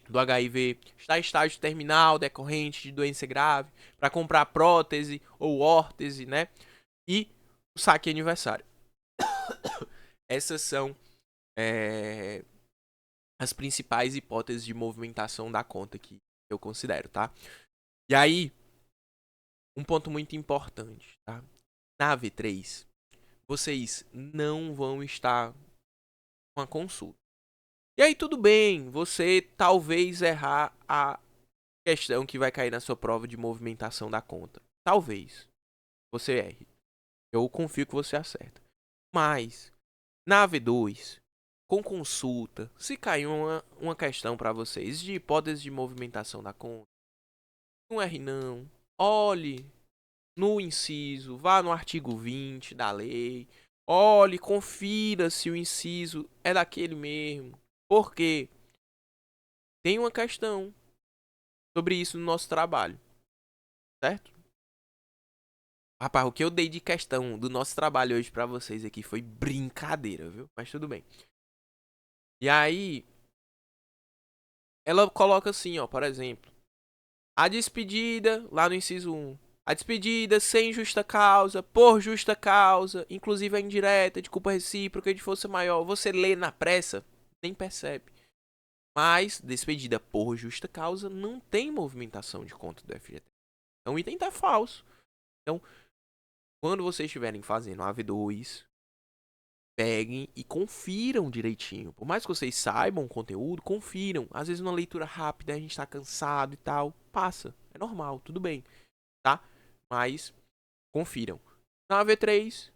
do HIV, está em estágio terminal decorrente de doença grave, para comprar prótese ou órtese, né? E o saque aniversário. Essas são as principais hipóteses de movimentação da conta que eu considero, tá? E aí, um ponto muito importante, tá? Na V3, vocês não vão estar com a consulta. E aí, tudo bem, você talvez errar a questão que vai cair na sua prova de movimentação da conta. Talvez você erre. Eu confio que você acerta. Mas, na V2, com consulta, se cair uma questão para vocês de hipótese de movimentação da conta, não erre não. Olhe no inciso, vá no artigo 20 da lei. Olhe, confira se o inciso é daquele mesmo. Porque tem uma questão sobre isso no nosso trabalho, certo? Rapaz, o que eu dei de questão do nosso trabalho hoje pra vocês aqui foi brincadeira, viu? Mas tudo bem. E aí, ela coloca assim, ó, por exemplo, a despedida, lá no inciso 1, a despedida sem justa causa, por justa causa, inclusive a indireta, de culpa recíproca e de força maior. Você lê na pressa, nem percebe. Mas, despedida por justa causa, não tem movimentação de conta do FGTS. Então, o item tá falso. Então, quando vocês estiverem fazendo a AV2, peguem e confiram direitinho. Por mais que vocês saibam o conteúdo, confiram. Às vezes, uma leitura rápida, a gente tá cansado e tal. Passa. É normal, tudo bem. Tá? Mas, confiram. Na AV3,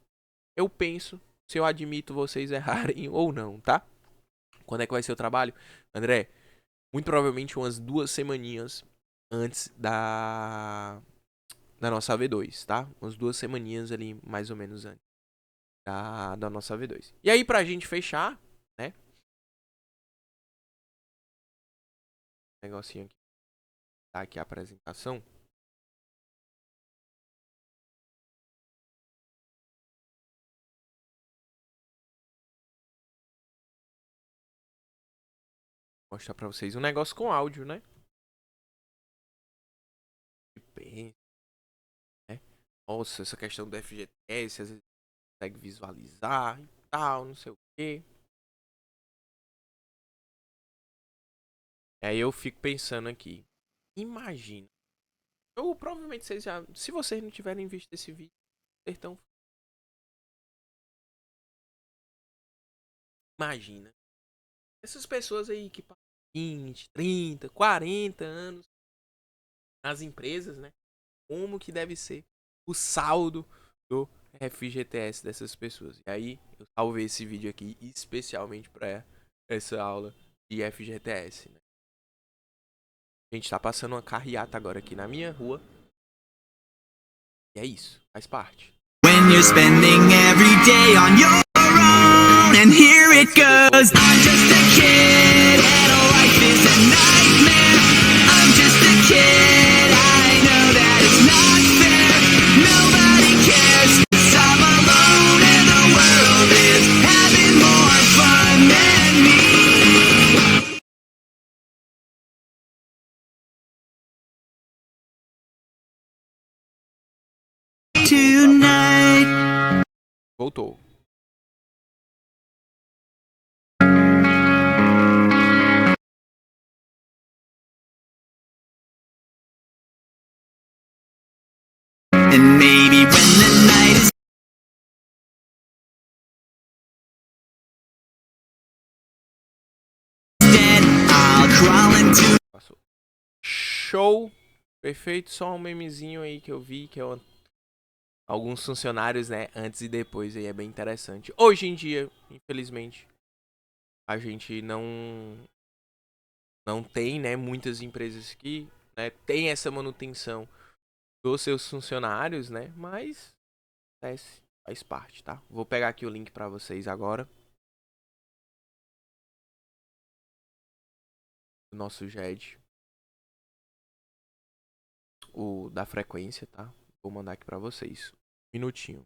eu penso se eu admito vocês errarem ou não, tá? Quando é que vai ser o trabalho? André, muito provavelmente umas 2 semaninhas antes da nossa AV2, tá? Umas 2 semaninhas ali, mais ou menos antes da nossa AV2. E aí, pra gente fechar, né? Negocinho aqui, tá aqui a apresentação. Vou mostrar pra vocês um negócio com áudio, né? Né? Nossa, essa questão do FGTS, às vezes consegue visualizar e tal, não sei o quê. Aí eu fico pensando aqui. Imagina. Ou provavelmente vocês já. Se vocês não tiverem visto esse vídeo, vocês estão. Imagina. Essas pessoas aí que passam 20, 30, 40 anos nas empresas, né? Como que deve ser o saldo do FGTS dessas pessoas. E aí, eu salvei esse vídeo aqui especialmente para essa aula de FGTS, né? A gente tá passando uma carreata agora aqui na minha rua. E é isso, faz parte. When you're spending every day on your own, and here it goes. I'm just a kid, and life is a nightmare. I'm just a kid, I know that it's not fair. Nobody cares, 'cause I'm alone, and the world is having more fun than me. Tonight. Voltou. And maybe when the night is dead, I'll crawl into. Passou. Show. Perfeito. Só um memezinho aí que eu vi, que é alguns funcionários, né, antes e depois, aí é bem interessante. Hoje em dia, infelizmente, a gente não tem, né, muitas empresas que, né, tem essa manutenção dos seus funcionários, né, mas acontece, faz parte, tá? Vou pegar aqui o link pra vocês agora. O nosso GED. O da frequência, tá? Vou mandar aqui pra vocês. Minutinho.